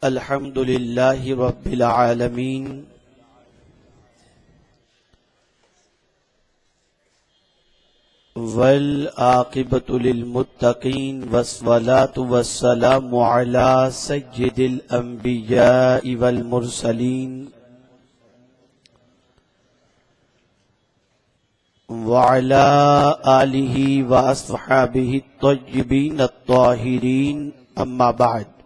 الحمد للہ رب العالمین والعاقبۃ للمتقین والصلاة والسلام علی سید الانبیاء والمرسلین وعلی آلہ واصحابہ الطیبین الطاہرین اما بعد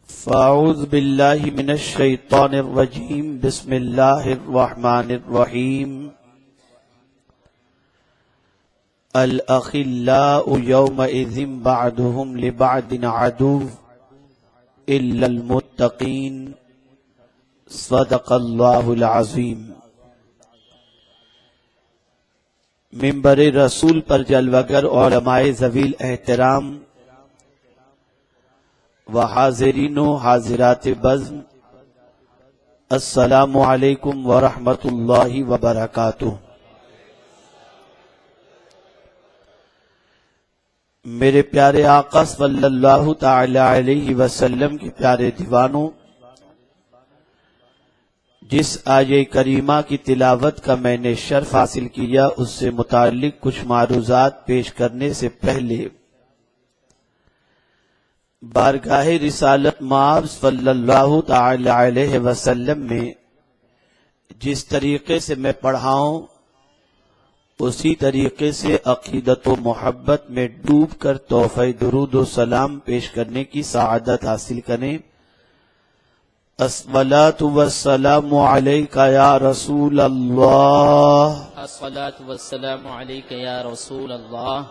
فاعوذ باللہ من الشیطان الرجیم بسم اللہ الرحمن الرحیم الاخلاء یومئذ بعضهم لبعض عدو الا المتقین صدق اللہ العظیم۔ منبر رسول پر جلوگر علماء ذوی احترام و حاضرین و حاضرات بزم، السلام علیکم ورحمۃ اللہ وبرکاتہ۔ میرے پیارے آقا صلی اللہ تعالی علیہ وسلم کے پیارے دیوانوں، جس آیہ کریمہ کی تلاوت کا میں نے شرف حاصل کیا، اس سے متعلق کچھ معروضات پیش کرنے سے پہلے بارگاہ رسالت مآب صلی اللہ تعالی علیہ وسلم میں جس طریقے سے میں پڑھاؤں، اسی طریقے سے عقیدت و محبت میں ڈوب کر تحفہ درود و سلام پیش کرنے کی سعادت حاصل کریں۔ الصلاة والسلام علیک یا رسول اللہ، الصلاة والسلام علیک یا رسول اللہ،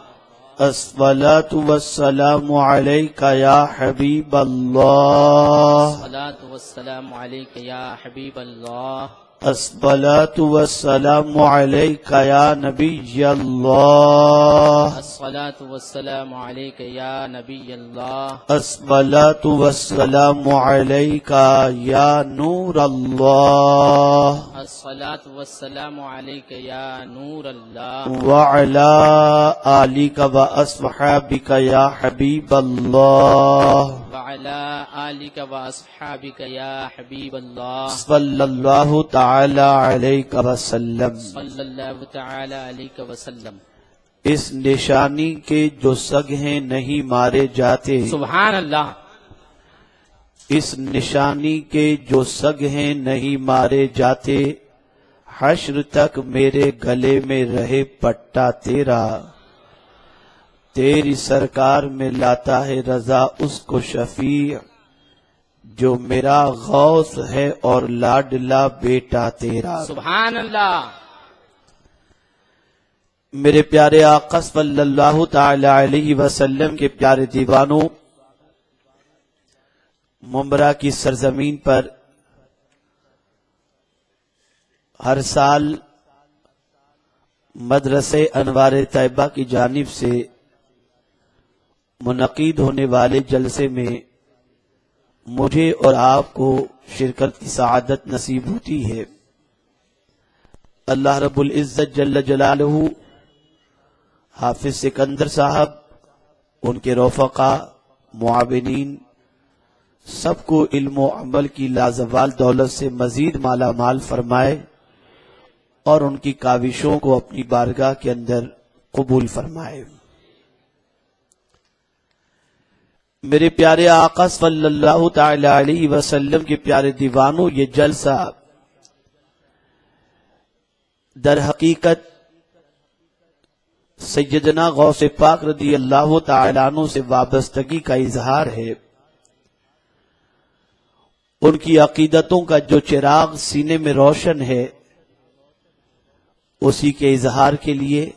الصلاة والسلام علیک یا حبیب اللہ، الصلاة والسلام علیک یا حبیب اللہ، الصلاة والسلام علیک یا نبی اللہ، الصلاة والسلام علیک یا نبی اللہ، الصلاة والسلام علیک یا نور اللہ، الصلاة والسلام علیک یا نور اللہ، وعلی آلک و اصحابک یا حبیب اللہ، وعلی آلک و اصحابک یا حبیب اللہ، صلی اللہ تعالی علیہ وسلم۔ صلی اللہ تعالی علیہ وسلم۔ اس نشانی کے جو سگ ہیں نہیں مارے جاتے، سبحان اللہ۔ اس نشانی کے جو سگ ہیں نہیں مارے جاتے، حشر تک میرے گلے میں رہے پٹا تیرا، تیری سرکار میں لاتا ہے رضا اس کو شفیع، جو میرا غوث ہے اور لاڈلا بیٹا تیرا۔ سبحان اللہ۔ میرے پیارے آقا صلی اللہ تعالی علیہ وسلم کے پیارے دیوانوں، ممبرا کی سرزمین پر ہر سال مدرسہ انوار طیبہ کی جانب سے منعقد ہونے والے جلسے میں مجھے اور آپ کو شرکت کی سعادت نصیب ہوتی ہے۔ اللہ رب العزت جل جلالہ حافظ سکندر صاحب، ان کے رفقا، معاونین، سب کو علم و عمل کی لازوال دولت سے مزید مالا مال فرمائے اور ان کی کاوشوں کو اپنی بارگاہ کے اندر قبول فرمائے۔ میرے پیارے آقا صلی اللہ تعالی علیہ وسلم کے پیارے دیوانوں، یہ جلسہ در حقیقت سیدنا غوث پاک رضی اللہ تعالیٰ عنہ سے وابستگی کا اظہار ہے۔ ان کی عقیدتوں کا جو چراغ سینے میں روشن ہے، اسی کے اظہار کے لیے،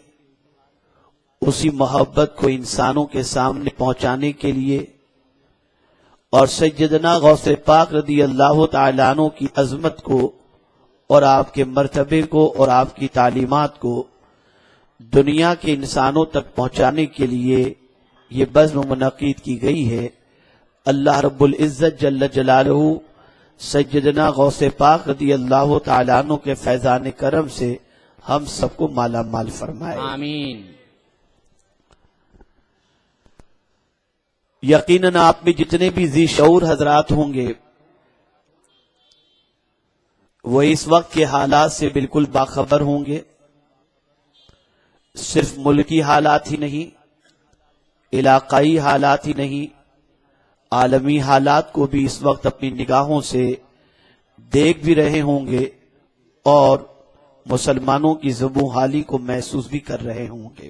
اسی محبت کو انسانوں کے سامنے پہنچانے کے لیے، اور سیدنا غوث پاک رضی اللہ تعالیٰ عنہ کی عظمت کو اور آپ کے مرتبے کو اور آپ کی تعلیمات کو دنیا کے انسانوں تک پہنچانے کے لیے یہ بزم منعقد کی گئی ہے۔ اللہ رب العزت جل جلالہ سیدنا غوث پاک رضی اللہ تعالیٰ عنہ کے فیضان کرم سے ہم سب کو مالا مال فرمائے۔ آمین۔ یقیناً آپ میں جتنے بھی ذی شعور حضرات ہوں گے وہ اس وقت کے حالات سے بالکل باخبر ہوں گے. صرف ملکی حالات ہی نہیں، علاقائی حالات ہی نہیں، عالمی حالات کو بھی اس وقت اپنی نگاہوں سے دیکھ بھی رہے ہوں گے اور مسلمانوں کی زبوں حالی کو محسوس بھی کر رہے ہوں گے.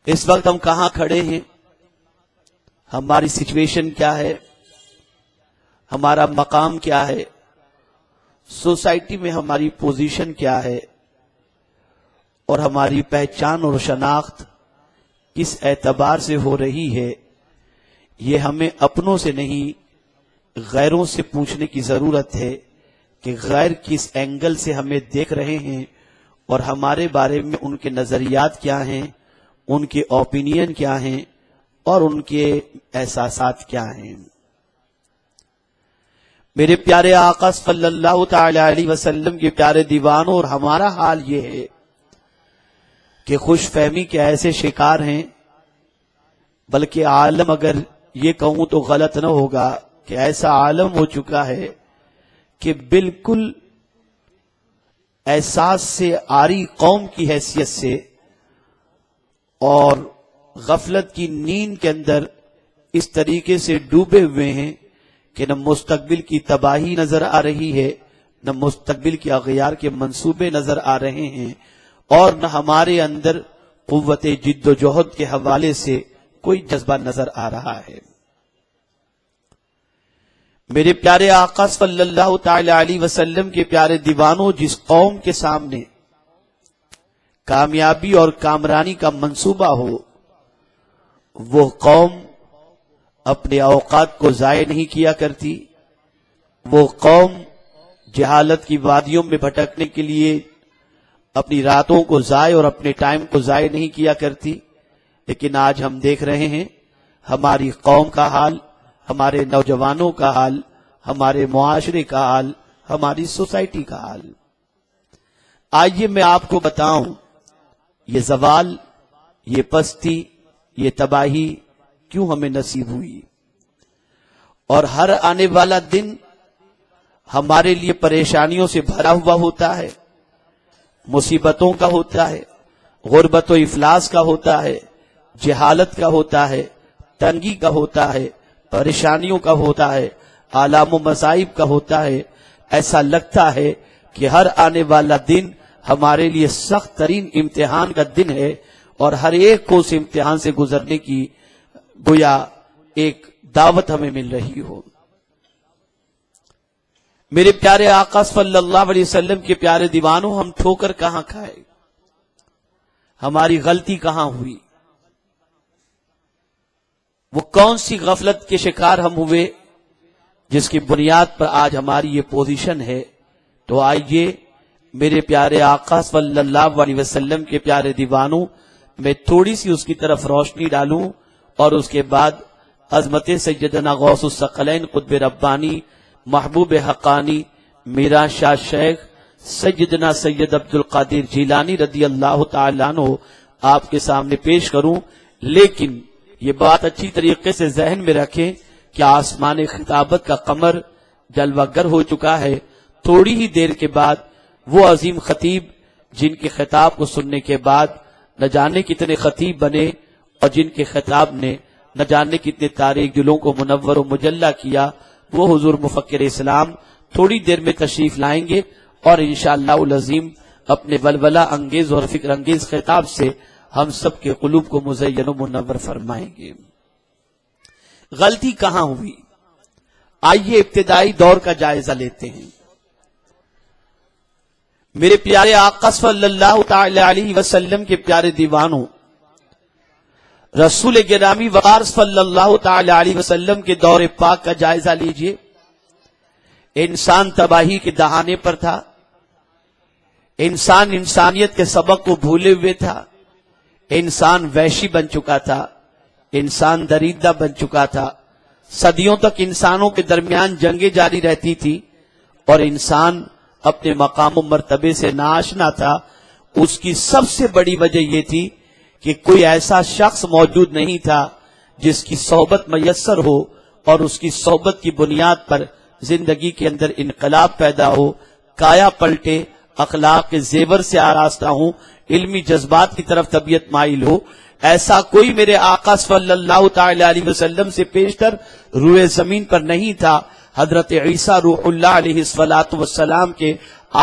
اس وقت ہم کہاں کھڑے ہیں، ہماری سچویشن کیا ہے، ہمارا مقام کیا ہے، سوسائٹی میں ہماری پوزیشن کیا ہے، اور ہماری پہچان اور شناخت کس اعتبار سے ہو رہی ہے، یہ ہمیں اپنوں سے نہیں غیروں سے پوچھنے کی ضرورت ہے کہ غیر کس اینگل سے ہمیں دیکھ رہے ہیں اور ہمارے بارے میں ان کے نظریات کیا ہیں، ان کے اوپینین کیا ہیں اور ان کے احساسات کیا ہیں. میرے پیارے آقا صلی اللہ تعالی علیہ وسلم کے پیارے دیوانوں، اور ہمارا حال یہ ہے کہ خوش فہمی کے ایسے شکار ہیں، بلکہ عالم اگر یہ کہوں تو غلط نہ ہوگا کہ ایسا عالم ہو چکا ہے کہ بالکل احساس سے عاری قوم کی حیثیت سے اور غفلت کی نیند کے اندر اس طریقے سے ڈوبے ہوئے ہیں کہ نہ مستقبل کی تباہی نظر آ رہی ہے، نہ مستقبل کے اغیار کے منصوبے نظر آ رہے ہیں، اور نہ ہمارے اندر قوت جد و جہد کے حوالے سے کوئی جذبہ نظر آ رہا ہے. میرے پیارے آقا صلی اللہ تعالی علیہ وسلم کے پیارے دیوانوں، جس قوم کے سامنے کامیابی اور کامرانی کا منصوبہ ہو، وہ قوم اپنے اوقات کو ضائع نہیں کیا کرتی. وہ قوم جہالت کی وادیوں میں بھٹکنے کے لیے اپنی راتوں کو ضائع اور اپنے ٹائم کو ضائع نہیں کیا کرتی. لیکن آج ہم دیکھ رہے ہیں ہماری قوم کا حال، ہمارے نوجوانوں کا حال، ہمارے معاشرے کا حال، ہماری سوسائٹی کا حال. آئیے میں آپ کو بتاؤں یہ زوال، یہ پستی، یہ تباہی کیوں ہمیں نصیب ہوئی، اور ہر آنے والا دن ہمارے لیے پریشانیوں سے بھرا ہوا ہوتا ہے، مصیبتوں کا ہوتا ہے، غربت و افلاس کا ہوتا ہے، جہالت کا ہوتا ہے، تنگی کا ہوتا ہے، پریشانیوں کا ہوتا ہے، آلام و مصائب کا ہوتا ہے. ایسا لگتا ہے کہ ہر آنے والا دن ہمارے لیے سخت ترین امتحان کا دن ہے، اور ہر ایک کو اس امتحان سے گزرنے کی گویا ایک دعوت ہمیں مل رہی ہو. میرے پیارے آقا صلی اللہ علیہ وسلم کے پیارے دیوانوں، ہم ٹھوکر کہاں کھائے، ہماری غلطی کہاں ہوئی، وہ کون سی غفلت کے شکار ہم ہوئے جس کی بنیاد پر آج ہماری یہ پوزیشن ہے. تو آئیے میرے پیارے آقا صلی اللہ علیہ وسلم کے پیارے دیوانوں، میں تھوڑی سی اس کی طرف روشنی ڈالوں اور اس کے بعد عظمت سیدنا غوث الثقلین قطب ربانی محبوب حقانی میرا شاہ شیخ سیدنا سید عبد القادر جیلانی رضی اللہ تعالیٰ عنہ آپ کے سامنے پیش کروں. لیکن یہ بات اچھی طریقے سے ذہن میں رکھیں کہ آسمان خطابت کا قمر جلوہ گر ہو چکا ہے. تھوڑی ہی دیر کے بعد وہ عظیم خطیب جن کے خطاب کو سننے کے بعد نہ جانے کتنے خطیب بنے اور جن کے خطاب نے نہ جانے کتنے تاریک دلوں کو منور و مجلہ کیا، وہ حضور مفکر اسلام تھوڑی دیر میں تشریف لائیں گے اور انشاءاللہ العظیم اپنے ولولہ انگیز اور فکر انگیز خطاب سے ہم سب کے قلوب کو مزین و منور فرمائیں گے. غلطی کہاں ہوئی، آئیے ابتدائی دور کا جائزہ لیتے ہیں. میرے پیارے آقا صلی اللہ تعالی علیہ وسلم کے پیارے دیوانوں، رسول گرامی وقار صلی اللہ تعالی علیہ وسلم کے دور پاک کا جائزہ لیجئے. انسان تباہی کے دہانے پر تھا، انسان انسانیت کے سبق کو بھولے ہوئے تھا، انسان وحشی بن چکا تھا، انسان دریدہ بن چکا تھا. صدیوں تک انسانوں کے درمیان جنگیں جاری رہتی تھی اور انسان اپنے مقام و مرتبے سے ناآشنا تھا. اس کی سب سے بڑی وجہ یہ تھی کہ کہ کوئی ایسا شخص موجود نہیں تھا جس کی صحبت میسر ہو اور اس کی صحبت کی بنیاد پر زندگی کے اندر انقلاب پیدا ہو، کایا پلٹے، اخلاق کے زیور سے آراستہ ہوں، علمی جذبات کی طرف طبیعت مائل ہو. ایسا کوئی میرے آقا صلی اللہ تعالی علیہ وسلم سے پیشتر روئے زمین پر نہیں تھا. حضرت عیسیٰ روح اللہ علیہ السلام کے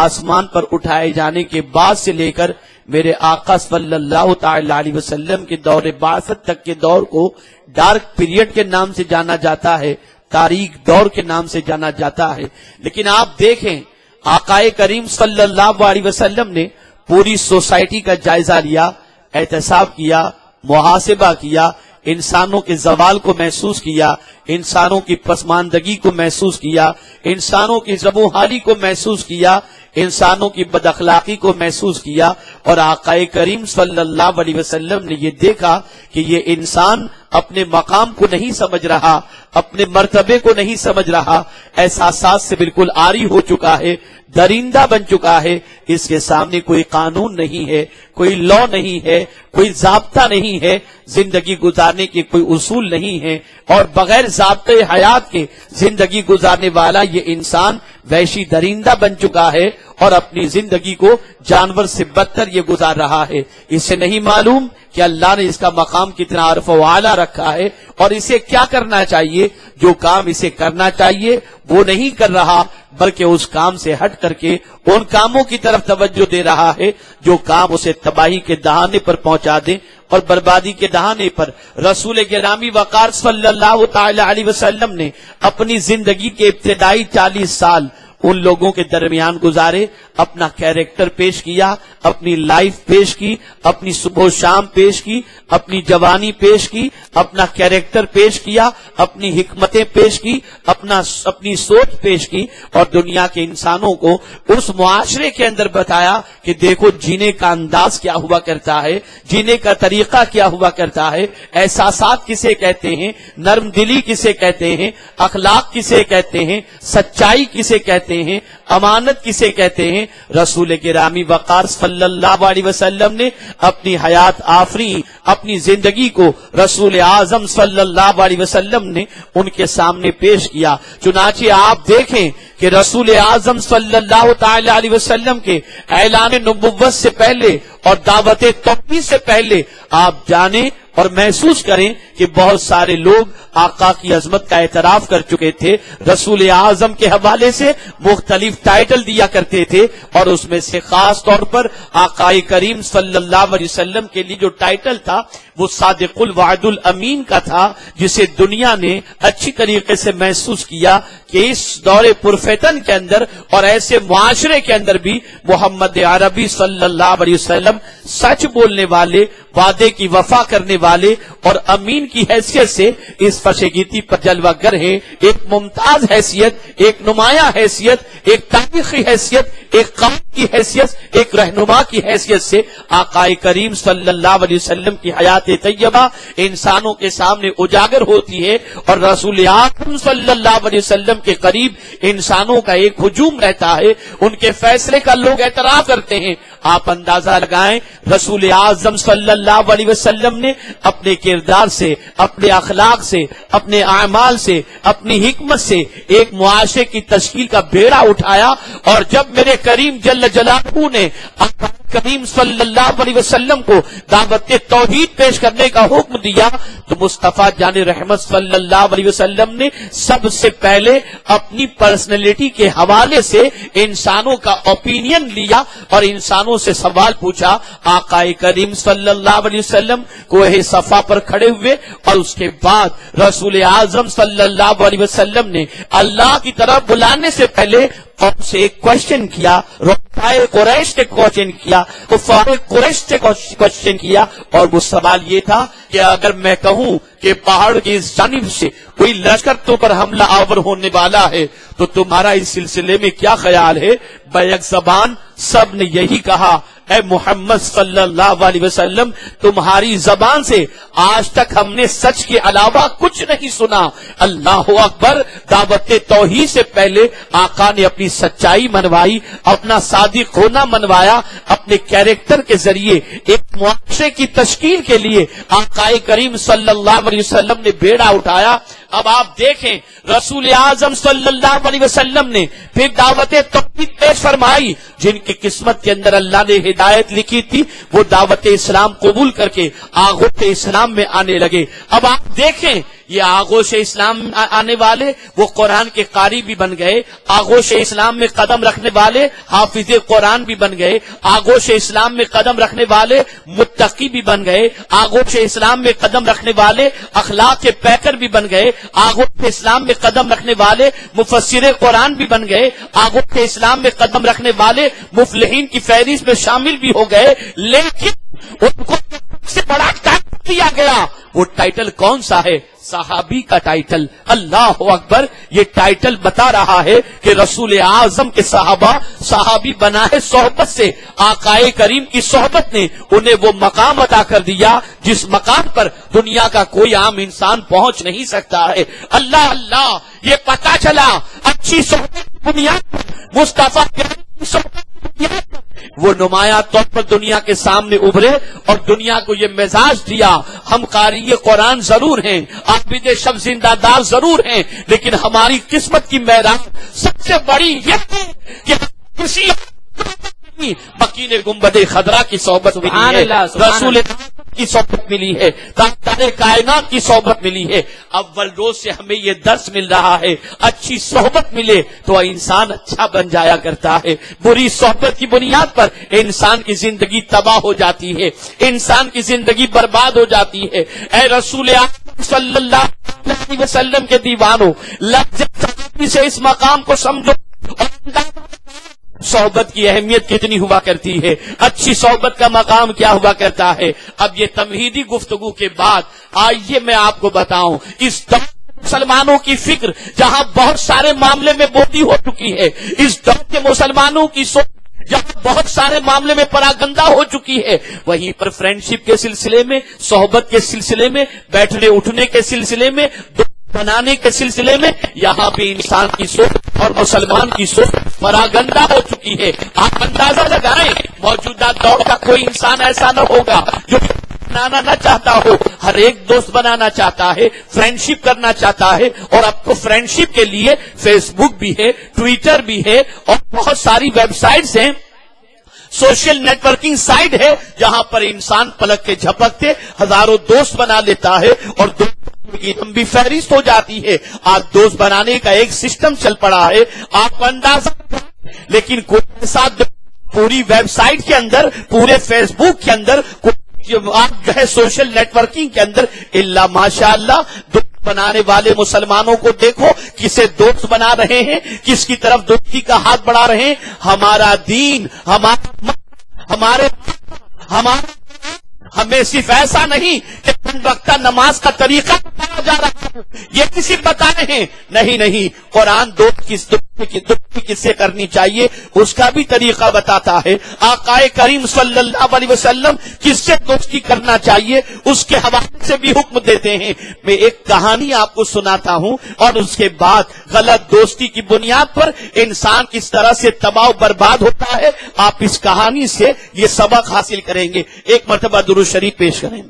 آسمان پر اٹھائے جانے کے بعد سے لے کر میرے آقا صلی اللہ تعالی علیہ وسلم کے دور بعثت تک کے دور کو ڈارک پیریڈ کے نام سے جانا جاتا ہے، تاریک دور کے نام سے جانا جاتا ہے. لیکن آپ دیکھیں آقا کریم صلی اللہ علیہ وسلم نے پوری سوسائٹی کا جائزہ لیا، احتساب کیا، محاسبہ کیا، انسانوں کے زوال کو محسوس کیا، انسانوں کی پسماندگی کو محسوس کیا، انسانوں کی زبوں حالی کو محسوس کیا، انسانوں کی بد اخلاقی کو محسوس کیا. اور آقا کریم صلی اللہ علیہ وسلم نے یہ دیکھا کہ یہ انسان اپنے مقام کو نہیں سمجھ رہا، اپنے مرتبے کو نہیں سمجھ رہا، احساسات سے بالکل عاری ہو چکا ہے، درندہ بن چکا ہے. اس کے سامنے کوئی قانون نہیں ہے، کوئی لا نہیں ہے، کوئی ضابطہ نہیں ہے، زندگی گزارنے کے کوئی اصول نہیں ہے، اور بغیر ضابطے حیات کے زندگی گزارنے والا یہ انسان وحشی درندہ بن چکا ہے اور اپنی زندگی کو جانور سے بدتر یہ گزار رہا ہے. اسے نہیں معلوم کہ اللہ نے اس کا مقام کتنا عرف و اعلیٰ رکھا ہے اور اسے کیا کرنا چاہیے. جو کام اسے کرنا چاہیے وہ نہیں کر رہا، بلکہ اس کام سے ہٹ کر کے ان کاموں کی طرف توجہ دے رہا ہے جو کام اسے تباہی کے دہانے پر پہنچا دیں اور بربادی کے دہانے پر. رسول گرامی وقار صلی اللہ تعالی علیہ وسلم نے اپنی زندگی کے ابتدائی 40 سال ان لوگوں کے درمیان گزارے، اپنا کیریکٹر پیش کیا، اپنی لائف پیش کی، اپنی صبح و شام پیش کی، اپنی جوانی پیش کی، اپنا کیریکٹر پیش کیا، اپنی حکمتیں پیش کی، اپنی سوچ پیش کی، اور دنیا کے انسانوں کو اس معاشرے کے اندر بتایا کہ دیکھو جینے کا انداز کیا ہوا کرتا ہے، جینے کا طریقہ کیا ہوا کرتا ہے، احساسات کسے کہتے ہیں، نرم دلی کسے کہتے ہیں، اخلاق کسے کہتے ہیں، سچائی کسے کہتے ہیں، امانت کسے کہتے ہیں. رسول گرامی وقار صلی اللہ علیہ وسلم نے اپنی حیات آفری اپنی زندگی کو رسول اعظم صلی اللہ علیہ وسلم نے ان کے سامنے پیش کیا. چنانچہ آپ دیکھیں کہ رسول اعظم صلی اللہ تعالی علیہ وسلم کے اعلان نبوت سے پہلے اور دعوت توحید سے پہلے آپ جانیں اور محسوس کریں کہ بہت سارے لوگ آقا کی عظمت کا اعتراف کر چکے تھے، رسول اعظم کے حوالے سے مختلف ٹائٹل دیا کرتے تھے، اور اس میں سے خاص طور پر آقا کریم صلی اللہ علیہ وسلم کے لیے جو ٹائٹل تھا وہ صادق الوعد الامین کا تھا، جسے دنیا نے اچھی طریقے سے محسوس کیا کہ اس دور پرفتن کے اندر اور ایسے معاشرے کے اندر بھی محمد عربی صلی اللہ علیہ وسلم سچ بولنے والے، وعدے کی وفا کرنے والے اور امین کی حیثیت سے اس فشگیتی پر جلوہ گر ہے. ایک ممتاز حیثیت، ایک نمایاں حیثیت، ایک تاریخی حیثیت، ایک قائد کی حیثیت، ایک رہنما کی حیثیت سے آقا کریم صلی اللہ علیہ وسلم کی حیات طیبہ انسانوں کے سامنے اجاگر ہوتی ہے، اور رسول اکرم صلی اللہ علیہ وسلم کے قریب انسانوں کا ایک ہجوم رہتا ہے، ان کے فیصلے کا لوگ اعتراف کرتے ہیں. آپ اندازہ لگائیں رسول اعظم صلی اللہ علیہ وسلم نے اپنے کردار سے، اپنے اخلاق سے، اپنے اعمال سے، اپنی حکمت سے ایک معاشرے کی تشکیل کا بیڑا اٹھایا، اور جب میرے کریم جل جلالہ نے کریم صلی اللہ علیہ وسلم کو دعوت توحید پیش کرنے کا حکم دیا تو مصطفیٰ جان رحمت صلی اللہ علیہ وسلم نے سب سے پہلے اپنی پرسنالٹی کے حوالے سے انسانوں کا اوپینین لیا اور انسانوں سے سوال پوچھا. آقا کریم صلی اللہ علیہ وسلم کوہ صفا پر کھڑے ہوئے اور اس کے بعد رسول اعظم صلی اللہ علیہ وسلم نے اللہ کی طرف بلانے سے پہلے قوم سے ایک کوشچن کیا، رفقائے قریش سے کوشچن کیا، کفار قریش سے کوشچن کیا، اور وہ سوال یہ تھا کہ اگر میں کہوں کہ پہاڑ کی اس جانب سے کوئی لشکر تو پر حملہ آور ہونے والا ہے تو تمہارا اس سلسلے میں کیا خیال ہے؟ بیک زبان سب نے یہی کہا، اے محمد صلی اللہ علیہ وسلم تمہاری زبان سے آج تک ہم نے سچ کے علاوہ کچھ نہیں سنا. اللہ اکبر. دعوت توحید سے پہلے آقا نے اپنی سچائی منوائی, اپنا صادق ہونا منوایا. اپنے کیریکٹر کے ذریعے ایک معاشرے کی تشکیل کے لیے آقا کریم صلی اللہ علیہ وسلم نے بیڑا اٹھایا. اب آپ دیکھیں رسول اعظم صلی اللہ علیہ وسلم نے پھر دعوت توحید پیش فرمائی. جن کی قسمت کے اندر اللہ نے ہدایت لکھی تھی وہ دعوت اسلام قبول کر کے آغوش اسلام میں آنے لگے. اب آپ دیکھیں یہ آغوش اسلام آنے والے وہ قرآن کے قاری بھی بن گئے, آغوش اسلام میں قدم رکھنے والے حافظ قرآن بھی بن گئے, آغوش اسلام میں قدم رکھنے والے متقی بھی بن گئے, آغوش اسلام میں قدم رکھنے والے اخلاق کے پیکر بھی بن گئے, آغوش اسلام میں قدم رکھنے والے مفسر قرآن بھی بن گئے, آغوش اسلام میں قدم رکھنے والے مفلحین کی فہرست میں شامل بھی ہو گئے. لیکن ان کو سے بڑا ٹائٹل دیا گیا. وہ ٹائٹل کون سا ہے؟ صحابی کا ٹائٹل. اللہ اکبر. یہ ٹائٹل بتا رہا ہے کہ رسول اعظم کے صحابی بنا ہے صحبت سے. آقا کریم کی صحبت نے انہیں وہ مقام عطا کر دیا جس مقام پر دنیا کا کوئی عام انسان پہنچ نہیں سکتا ہے. اللہ اللہ. یہ پتا چلا اچھی صحبت کی بنیاد پر, مصطفیٰ کی صحبت کی بنیاد پر وہ نمایاں طور پر دنیا کے سامنے ابھرے اور دنیا کو یہ مزاج دیا ہم قاری قرآن ضرور ہیں, عابد شب زندہ دار ضرور ہیں, لیکن ہماری قسمت کی معراج سب سے بڑی یہ ہے کہ کسی مکین گنبد خضرا کی صحبت ملی ہے, رسول کی صحبت ملی ہے, تاجدار کائنات کی صحبت ملی ہے. اول روز سے ہمیں یہ درس مل رہا ہے اچھی صحبت ملے تو انسان اچھا بن جایا کرتا ہے. بری صحبت کی بنیاد پر انسان کی زندگی تباہ ہو جاتی ہے, انسان کی زندگی برباد ہو جاتی ہے. اے رسول صلی اللہ علیہ وسلم کے دیوانوں, لفظ سے اس مقام کو سمجھو اور صحبت کی اہمیت کتنی ہوا کرتی ہے, اچھی صحبت کا مقام کیا ہوا کرتا ہے. اب یہ تمہیدی گفتگو کے بعد آئیے میں آپ کو بتاؤں اس دور مسلمانوں کی فکر جہاں بہت سارے معاملے میں بوتی ہو چکی ہے, اس دور کے مسلمانوں کی سوچ جہاں بہت سارے معاملے میں پراگندہ ہو چکی ہے, وہیں پر فرینڈشپ کے سلسلے میں, صحبت کے سلسلے میں, بیٹھنے اٹھنے کے سلسلے میں, بنانے کے سلسلے میں یہاں پہ انسان کی سوچ اور مسلمان کی سوچ پراگندہ ہو چکی ہے. آپ اندازہ لگائیں موجودہ دور کا کوئی انسان ایسا نہ ہوگا جو بنانا نہ چاہتا ہو, ہر ایک دوست بنانا چاہتا ہے, فرینڈشپ کرنا چاہتا ہے. اور اب تو فرینڈشپ کے لیے فیس بک بھی ہے, ٹویٹر بھی ہے اور بہت ساری ویب سائٹس ہیں, سوشل نیٹ ورکنگ سائٹ ہے جہاں پر انسان پلک کے جھپکتے ہزاروں دوست بنا لیتا ہے اور کی لمبی فہرست ہو جاتی ہے. آج دوست بنانے کا ایک سسٹم چل پڑا ہے, آپ کو اندازہ, لیکن کوئی ساتھ پوری ویب سائٹ کے اندر, پورے فیس بک کے اندر, آپ جو ہے سوشل نیٹ ورکنگ کے اندر اللہ ماشاء اللہ دوست بنانے والے مسلمانوں کو دیکھو کسے دوست بنا رہے ہیں, کس کی طرف دوستی کا ہاتھ بڑھا رہے ہیں. ہمارا دین ہمارے ہمیں صرف ایسا نہیں کہ وقتہ نماز کا طریقہ بتایا جا رہا ہے, یہ کسی بتانے ہیں, نہیں, قرآن دوستی کس سے کرنی چاہیے اس کا بھی طریقہ بتاتا ہے. آقا کریم صلی اللہ علیہ وسلم کس سے دوستی کرنا چاہیے اس کے حوالے سے بھی حکم دیتے ہیں. میں ایک کہانی آپ کو سناتا ہوں اور اس کے بعد غلط دوستی کی بنیاد پر انسان کس طرح سے تباہ برباد ہوتا ہے آپ اس کہانی سے یہ سبق حاصل کریں گے. ایک مرتبہ درود شریف پیش کریں.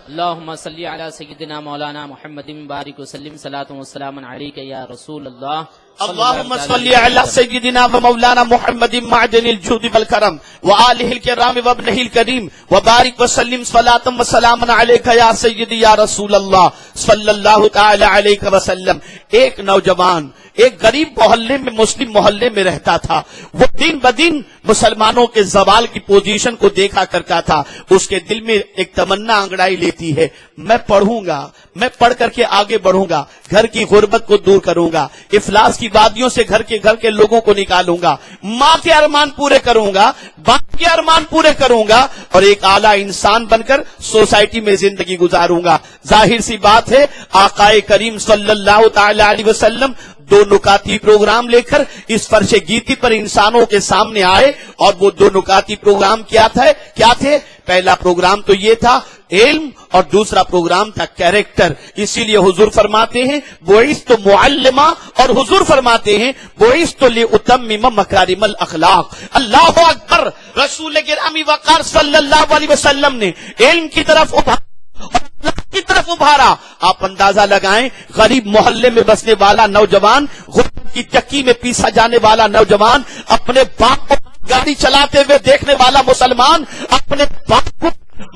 اللہم صلی علی سیدنا مولانا محمد مبارک وسلم صلاۃ و سلام علیک یا رسول اللہ. اللهم صل على سيدنا ومولانا محمد معدن الجود والكرم وآله الكرام وابنه الكريم وبارك وسلم صلاة وسلاما عليك يا سيدي يا رسول الله صلی اللہ تعالی علیہ وسلم. ایک نوجوان ایک غریب محلے میں, مسلم محلے میں رہتا تھا. وہ دن بدن مسلمانوں کے زوال کی پوزیشن کو دیکھا کرتا تھا. اس کے دل میں ایک تمنا انگڑائی لیتی ہے, میں پڑھوں گا, میں پڑھ کر کے آگے بڑھوں گا, گھر کی غربت کو دور کروں گا, افلاس کی وادیوں سے گھر کے لوگوں کو نکالوں گا, ماں کے ارمان پورے کروں گا, باپ کے ارمان پورے کروں گا اور ایک اعلیٰ انسان بن کر سوسائٹی میں زندگی گزاروں گا. ظاہر سی بات ہے آقا کریم صلی اللہ تعالی علیہ وسلم دو نکاتی پروگرام لے کر اس فرش گیتی پر انسانوں کے سامنے آئے، اور وہ دو نکاتی پروگرام کیا تھے؟ پہلا پروگرام تو یہ تھا علم، اور دوسرا پروگرام تھا کیریکٹر۔ اسی لیے حضور فرماتے ہیں بعثت معلما، اور حضور فرماتے ہیں بعثت لأتمم مکارم الاخلاق۔ اللہ اکبر! رسول گرامی وقار صلی اللہ علیہ وسلم نے علم کی طرف ابھارا۔ آپ اندازہ لگائیں، غریب محلے میں بسنے والا نوجوان، غربت کی چکی میں پیسا جانے والا نوجوان، اپنے باپ کو گاڑی چلاتے ہوئے دیکھنے والا مسلمان، اپنے باپ کو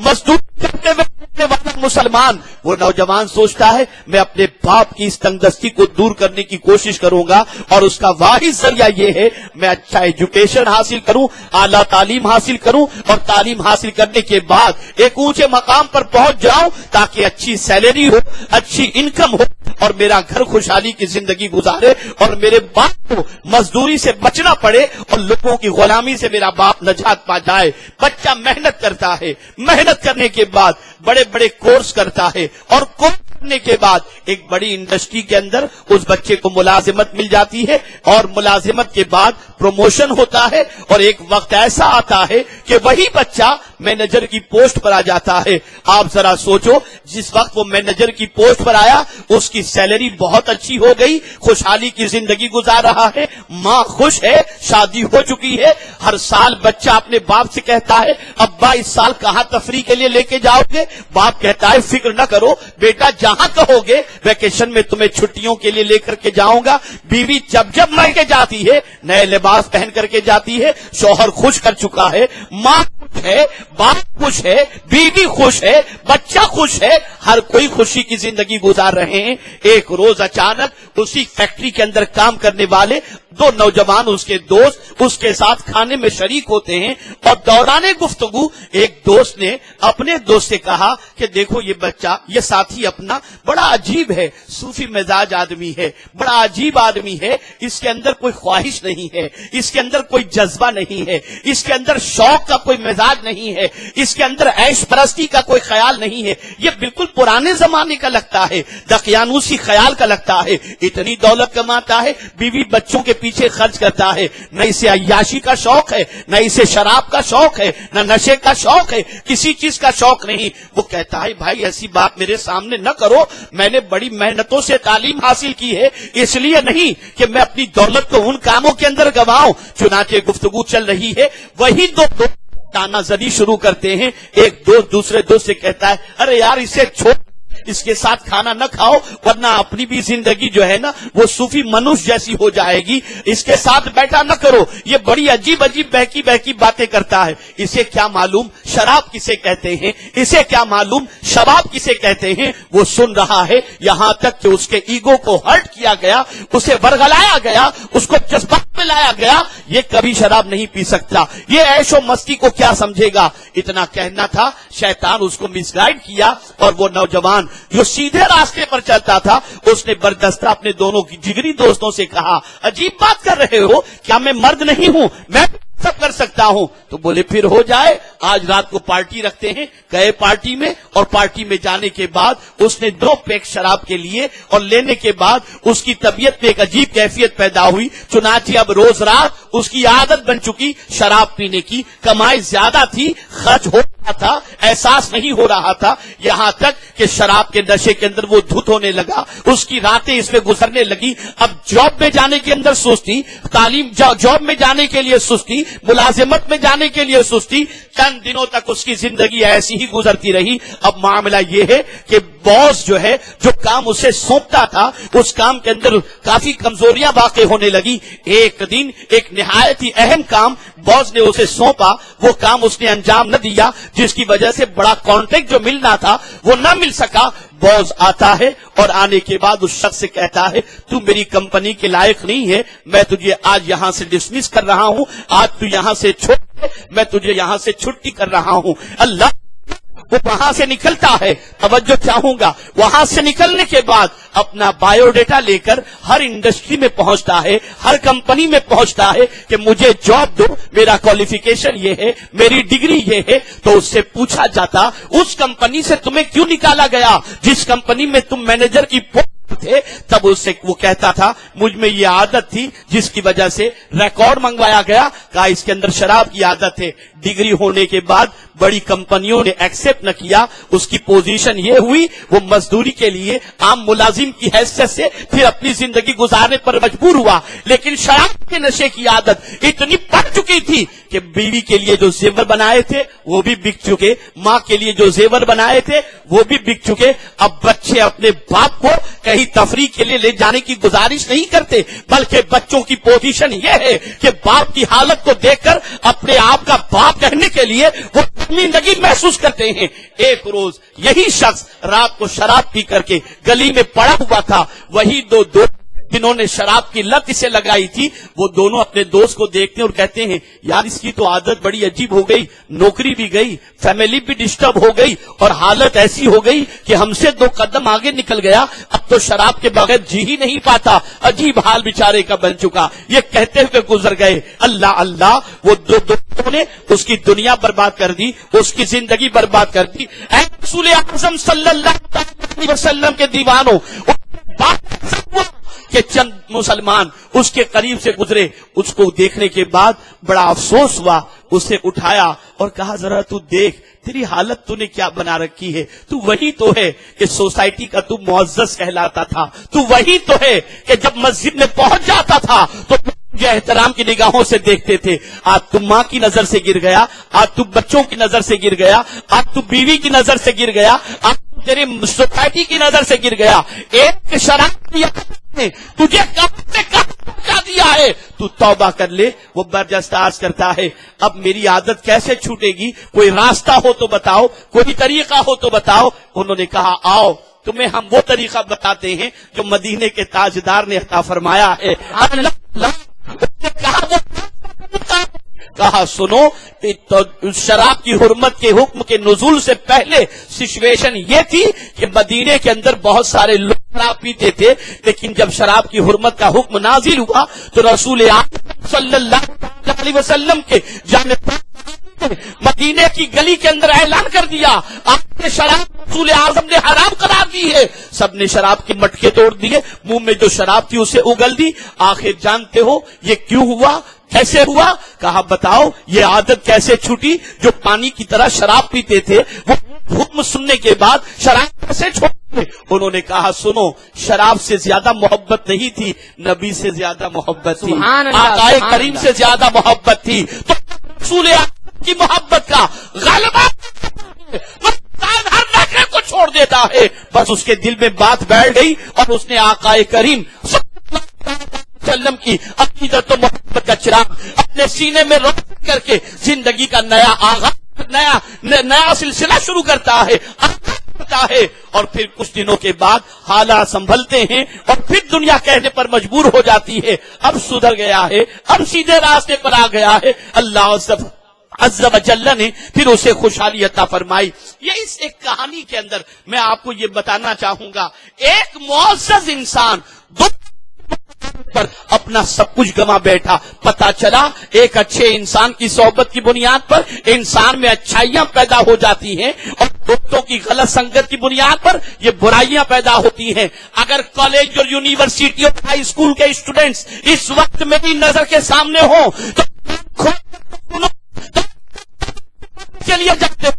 مزدور کرتے ہوئے دیکھنے والا مسلمان، وہ نوجوان سوچتا ہے میں اپنے باپ کی اس تنگدستی کو دور کرنے کی کوشش کروں گا، اور اس کا واحد ذریعہ یہ ہے میں اچھا ایجوکیشن حاصل کروں، اعلیٰ تعلیم حاصل کروں، اور تعلیم حاصل کرنے کے بعد ایک اونچے مقام پر پہنچ جاؤں تاکہ اچھی سیلری ہو، اچھی انکم ہو، اور میرا گھر خوشحالی کی زندگی گزارے، اور میرے باپ کو مزدوری سے بچنا پڑے، اور لوگوں کی غلامی سے میرا باپ نجات پا جائے۔ بچہ محنت کرتا ہے، محنت کرنے کے بعد بڑے بڑے کورس کرتا ہے، اور کورس کرنے کے بعد ایک بڑی انڈسٹری کے اندر اس بچے کو ملازمت مل جاتی ہے، اور ملازمت کے بعد پروموشن ہوتا ہے، اور ایک وقت ایسا آتا ہے کہ وہی بچہ مینیجر کی پوسٹ پر آ جاتا ہے۔ آپ ذرا سوچو، جس وقت وہ مینیجر کی پوسٹ پر آیا اس کی سیلری بہت اچھی ہو گئی، خوشحالی کی زندگی گزار رہا ہے، ماں خوش ہے، شادی ہو چکی ہے، ہر سال بچہ اپنے باپ سے کہتا ہے ابا اس سال کہاں تفریح کے لیے لے کے جاؤ گے؟ باپ کہتا ہے فکر نہ کرو بیٹا، جہاں کہو گے ویکیشن میں تمہیں چھٹیوں کے لیے لے کر کے جاؤں گا۔ بیوی جب مر کے جاتی ہے نئے لباس پہن کر کے جاتی ہے، شوہر خوش کر چکا ہے، ماں خوش ہے، باپ خوش ہے، بیوی خوش ہے، بچہ خوش ہے، ہر کوئی خوشی کی زندگی گزار رہے ہیں۔ ایک روز اچانک اسی فیکٹری کے اندر کام کرنے والے دو نوجوان اس کے دوست اس کے ساتھ کھانے میں شریک ہوتے ہیں، اور دوران گفتگو ایک دوست نے اپنے دوست سے کہا کہ دیکھو یہ بچہ، یہ ساتھی اپنا بڑا عجیب ہے، صوفی مزاج آدمی ہے، بڑا عجیب آدمی ہے، اس کے اندر کوئی خواہش نہیں ہے، اس کے اندر کوئی جذبہ نہیں ہے، اس کے اندر شوق کا کوئی مزاج نہیں ہے، اس کے اندر عیش پرستی کا کوئی خیال نہیں ہے، یہ بالکل پرانے زمانے کا لگتا ہے، دقیانوسی خیال کا لگتا ہے، اتنی دولت کماتا ہے، بیوی بچوں کے پیچھے خرچ کرتا ہے، نہ اسے عیاشی کا شوق ہے، نہ اسے شراب کا شوق ہے، نہ نشے کا شوق ہے، کسی چیز کا شوق نہیں۔ وہ کہتا ہے بھائی ایسی بات میرے سامنے نہ کرو، میں نے بڑی محنتوں سے تعلیم حاصل کی ہے، اس لیے نہیں کہ میں اپنی دولت کو ان کاموں کے اندر گواؤں۔ چنانچہ گفتگو چل رہی ہے، وہی دو تانا زدی شروع کرتے ہیں۔ ایک دوست دوسرے دوست سے کہتا ہے ارے یار اسے چھوڑ، اس کے ساتھ کھانا نہ کھاؤ ورنہ اپنی بھی زندگی جو ہے نا وہ صوفی منوش جیسی ہو جائے گی، اس کے ساتھ بیٹھا نہ کرو، یہ بڑی عجیب عجیب بہکی باتیں کرتا ہے، اسے کیا معلوم شراب کسے کہتے ہیں، اسے کیا معلوم شباب کسے کہتے ہیں۔ وہ سن رہا ہے یہاں تک کہ اس کے ایگو کو ہرٹ کیا گیا، اسے ورغلایا گیا، اس کو جذبات میں لایا گیا، یہ کبھی شراب نہیں پی سکتا، یہ عیش و مستی کو کیا سمجھے گا۔ اتنا کہنا تھا، شیطان اس کو مس گائیڈ کیا، اور وہ نوجوان جو سیدھے راستے پر چلتا تھا اس نے بردستہ اپنے دونوں جگری دوستوں سے کہا عجیب بات کر رہے ہو، کیا میں مرد نہیں ہوں، میں سب کر سکتا ہوں؟ تو بولے پھر ہو جائے، آج رات کو پارٹی رکھتے ہیں۔ گئے پارٹی میں، اور پارٹی میں جانے کے بعد اس نے 2 پیک شراب کے لیے، اور لینے کے بعد اس کی طبیعت میں ایک عجیب کیفیت پیدا ہوئی، چنانچہ اب روز رات اس کی عادت بن چکی شراب پینے کی، کمائی زیادہ تھی، خرچ ہو رہا تھا، احساس نہیں ہو رہا تھا، یہاں تک کہ شراب کے نشے کے اندر وہ دھت ہونے لگا، اس کی راتیں اس میں گزرنے لگی۔ اب جاب میں جانے کے اندر سستی، تعلیم جاب میں جانے کے لیے سستی، ملازمت میں جانے کے لیے سستی، چند دنوں تک اس کی زندگی ایسی ہی گزرتی رہی۔ اب معاملہ یہ ہے کہ باس جو ہے جو کام اسے سونپتا تھا اس کام کے اندر کافی کمزوریاں واقع ہونے لگی۔ ایک دن ایک نہایت ہی اہم کام باس نے اسے سونپا، وہ کام اس نے انجام نہ دیا، جس کی وجہ سے بڑا کانٹریکٹ جو ملنا تھا وہ نہ مل سکا۔ باس آتا ہے اور آنے کے بعد اس شخص سے کہتا ہے تو میری کمپنی کے لائق نہیں ہے، میں تجھے آج یہاں سے ڈسمس کر رہا ہوں، آج تو یہاں سے چھوڑ، میں تجھے یہاں سے چھٹی کر رہا ہوں۔ اللہ وہ وہاں سے نکلتا ہے، توجہ چاہوں گا، وہاں سے نکلنے کے بعد اپنا بایو ڈیٹا لے کر ہر انڈسٹری میں پہنچتا ہے، ہر کمپنی میں پہنچتا ہے کہ مجھے جاب دو، میرا کوالیفیکیشن یہ ہے، میری ڈگری یہ ہے۔ تو اس سے پوچھا جاتا اس کمپنی سے تمہیں کیوں نکالا گیا جس کمپنی میں تم مینیجر کی پوسٹ تھے تب اس سے وہ کہتا تھا مجھ میں یہ عادت تھی جس کی وجہ سے ریکارڈ منگوایا گیا، کہا اس کے اندر شراب کی عادت ہے. ڈگری ہونے کے بعد بڑی کمپنیوں نے ایکسپٹ نہ کیا، اس کی پوزیشن یہ ہوئی وہ مزدوری کے لیے عام ملازم کی حیثیت سے پھر اپنی زندگی گزارنے پر مجبور ہوا. لیکن شراب کے نشے کی عادت اتنی بڑھ چکی تھی کہ بیوی کے لیے جو زیور بنائے تھے وہ بھی بک چکے، ماں کے لیے جو زیور بنائے تھے وہ بھی بک چکے. اب بچے اپنے باپ کو کہیں تفریح کے لیے لے جانے کی گزارش نہیں کرتے، بلکہ بچوں کی پوزیشن یہ ہے کہ باپ کی حالت کو دیکھ کر اپنے آپ کا باپ کہنے کے لیے وہ زندگی محسوس کرتے ہیں. ایک روز یہی شخص رات کو شراب پی کر کے گلی میں پڑا ہوا تھا، وہی دو جنہوں نے شراب کی لت اسے لگائی تھی وہ دونوں اپنے دوست کو دیکھتے اور کہتے ہیں یار اس کی تو عادت بڑی عجیب ہو گئی، نوکری بھی گئی، فیملی بھی ڈسٹرب ہو گئی اور حالت ایسی ہو گئی کہ ہم سے 2 قدم آگے نکل گیا، اب تو شراب کے بغیر جی ہی نہیں پاتا، عجیب حال بیچارے کا بن چکا. یہ کہتے ہوئے گزر گئے. اللہ اللہ، وہ دو دوستوں نے اس کی دنیا برباد کر دی، اس کی زندگی برباد کر دی. اے رسول اعظم صلی اللہ علیہ وسلم کے دیوانوں، کہ چند مسلمان اس کے قریب سے گزرے، اس کو دیکھنے کے بعد بڑا افسوس ہوا، اسے اٹھایا اور کہا ذرا تو دیکھ تیری حالت تو نے کیا بنا رکھی ہے، تو وہی تو ہے کہ سوسائٹی کا تو معزز کہلاتا تھا، تو وہی تو ہے کہ جب مسجد میں پہنچ جاتا تھا تو جو احترام کی نگاہوں سے دیکھتے تھے، آج تو ماں کی نظر سے گر گیا، آج تو بچوں کی نظر سے گر گیا، آج تو بیوی کی نظر سے گر گیا، آج تیرے سوسائٹی کی نظر سے گر گیا. ایک شراب نے تجھے کب سے کب پہنچا دیا ہے، تو توبہ کر لے. وہ برجستہ عرض کرتا ہے اب میری عادت کیسے چھوٹے گی، کوئی راستہ ہو تو بتاؤ، کوئی طریقہ ہو تو بتاؤ. انہوں نے کہا آؤ تمہیں ہم وہ طریقہ بتاتے ہیں جو مدینے کے تاجدار نے عطا فرمایا ہے. کہا سنو، شراب کی حرمت کے حکم کے نزول سے پہلے سچویشن یہ تھی کہ مدینے کے اندر بہت سارے لوگ شراب پیتے تھے، لیکن جب شراب کی حرمت کا حکم نازل ہوا تو رسول اعظم صلی اللہ علیہ وسلم کے جانب مدینے کی گلی کے اندر اعلان کر دیا آپ نے شراب رسول اعظم نے حرام قرار دی ہے. سب نے شراب کی مٹکے توڑ دیے، منہ میں جو شراب تھی اسے اگل دی. آخر جانتے ہو یہ کیوں ہوا، کیسے ہوا؟ کہا بتاؤ یہ عادت کیسے چھوٹی، جو پانی کی طرح شراب پیتے تھے وہ حکم سننے کے بعد شراب کیسے چھوڑ. انہوں نے کہا سنو، شراب سے زیادہ محبت نہیں تھی، نبی سے زیادہ محبت تھی، آقا کریم سے زیادہ محبت تھی. تو رسول کی محبت کا غلبہ ہر نخرے کو چھوڑ دیتا ہے. بس اس کے دل میں بات بیٹھ گئی اور اس نے آقا کریم صلی اللہ علیہ وسلم کی عقیدت و محبت کا چراغ اپنے سینے میں روشن کر کے زندگی کا نیا آغاز، نیا سلسلہ شروع کرتا ہے اور پھر کچھ دنوں کے بعد حالات سنبھلتے ہیں اور پھر دنیا کہنے پر مجبور ہو جاتی ہے اب سدھر گیا ہے، اب سیدھے راستے پر آ گیا ہے. اللہ عز و جل نے پھر اسے خوشحالی عطا فرمائی. یہ اس ایک کہانی کے اندر میں آپ کو یہ بتانا چاہوں گا، ایک معزز انسان پر اپنا سب کچھ گما بیٹھا. پتا چلا ایک اچھے انسان کی صحبت کی بنیاد پر انسان میں اچھائیاں پیدا ہو جاتی ہیں اور دوستوں کی غلط سنگت کی بنیاد پر یہ برائیاں پیدا ہوتی ہیں. اگر کالج اور یونیورسٹی اور ہائی اسکول کے اسٹوڈنٹس اس وقت میری نظر کے سامنے ہوں تو کے لیے جاتے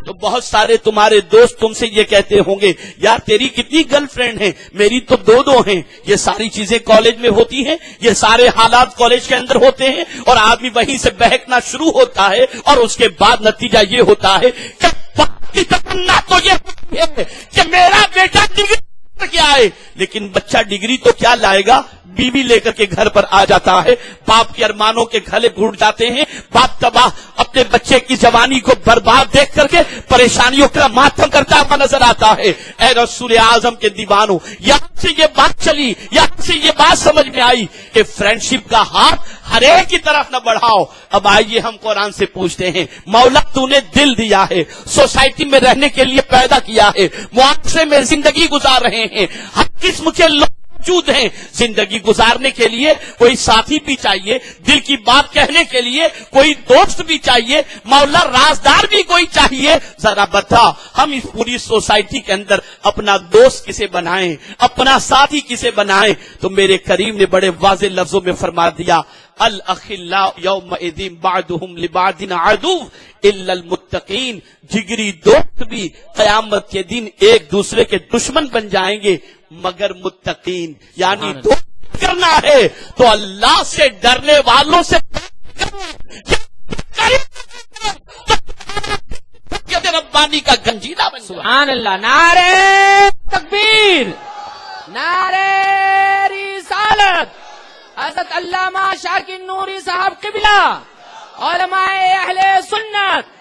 تو بہت سارے تمہارے دوست تم سے یہ کہتے ہوں گے یار تیری کتنی گرل فرینڈ ہیں، میری تو 2 ہیں. یہ ساری چیزیں کالج میں ہوتی ہیں، یہ سارے حالات کالج کے اندر ہوتے ہیں اور آدمی وہیں سے بہکنا شروع ہوتا ہے اور اس کے بعد نتیجہ یہ ہوتا ہے کہ تمنا تو یہ ہے کہ میرا بیٹا ڈگری کیا ہے، لیکن بچہ ڈگری تو کیا لائے گا، بیوی لے کر کے گھر پر آ جاتا ہے. باپ کے ارمانوں کے گھلے گھٹ جاتے ہیں، باپ تباہ اپنے بچے کی جوانی کو برباد دیکھ کر کے پریشانیوں کا ماتم کرتا ہوا نظر آتا ہے. اے رسول اعظم کے دیوانوں، یہاں سے یہ بات چلی، یہاں سے یہ بات سمجھ میں آئی کہ فرینڈشپ کا ہاتھ ہر ایک کی طرف نہ بڑھاؤ. اب آئیے ہم قرآن سے پوچھتے ہیں، مولا تو نے دل دیا ہے، سوسائٹی میں رہنے کے لیے پیدا کیا ہے، معاشرے میں زندگی گزار رہے ہیں، ہر قسم کے لوگ موجود ہیں. زندگی گزارنے کے لیے کوئی ساتھی بھی چاہیے, دل کی بات کہنے کے لیے کوئی دوست بھی چاہیے, مولا رازدار بھی کوئی چاہیے. ذرا بتا ہم اس پوری سوسائٹی کے اندر اپنا دوست کسے بنائیں, اپنا ساتھی کسے بنائیں؟ تو میرے کریم نے بڑے واضح لفظوں میں فرما دیا, الاخلاء یومئذ بعضهم لبعض عدو الا المتقین. جگری دوست بھی قیامت کے دن ایک دوسرے کے دشمن بن جائیں گے مگر متقین. یعنی دوست کرنا ہے تو اللہ سے ڈرنے والوں سے ربانی کا گنجیدہ بن. سبحان اللہ. نعرہ تکبیر, نعرہ رسالت. حضرت علامہ شاکر نوری صاحب قبلہ, علماء اہل سنت.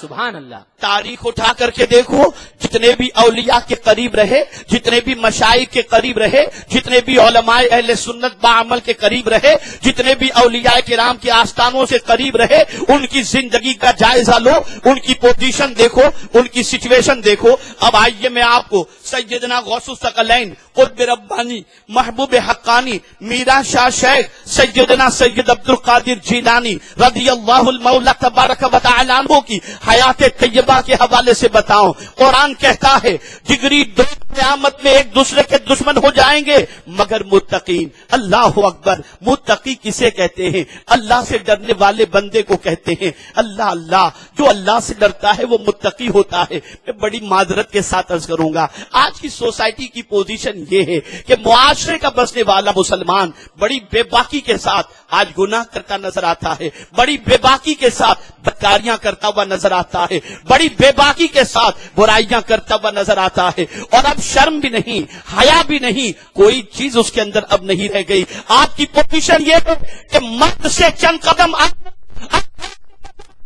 سبحان اللہ. تاریخ اٹھا کر کے دیکھو, جتنے بھی اولیاء کے قریب رہے, جتنے بھی مشائخ کے قریب رہے, جتنے بھی علماء اہل سنت بعمل کے قریب رہے, جتنے بھی اولیاء کرام کے آستانوں سے قریب رہے, ان کی زندگی کا جائزہ لو, ان کی پوزیشن دیکھو, ان کی سچویشن دیکھو. اب آئیے میں آپ کو سیدنا غوث الثقلین قطب ربانی محبوب حقانی میرا شاہ شیخ سیدنا سید عبد القادر جیلانی رضی اللہ المولا تبارک و تعالی عنہ کی حیات طیبہ کے حوالے سے بتاؤں. قرآن کہتا ہے جگری دوست قیامت میں ایک دوسرے کے دشمن ہو جائیں گے مگر متقین. اللہ اکبر. متقی کسے کہتے ہیں؟ اللہ سے ڈرنے والے بندے کو کہتے ہیں. اللہ اللہ, جو اللہ سے ڈرتا ہے وہ متقی ہوتا ہے. میں بڑی معذرت کے ساتھ عرض کروں گا, آج کی سوسائٹی کی پوزیشن یہ ہے کہ معاشرے کا بسنے والا مسلمان بڑی بے باکی کے ساتھ آج گناہ کرتا نظر آتا ہے, بڑی بے باکی کے ساتھ بدکاریاں کرتا ہوا نظر آتا ہے, بڑی بے باکی کے ساتھ برائیاں کرتا ہوا نظر آتا ہے. اور اب شرم بھی نہیں, حیا بھی نہیں, کوئی چیز اس کے اندر اب نہیں رہ گئی. آپ کی پوزیشن یہ ہے کہ مرد سے چند قدم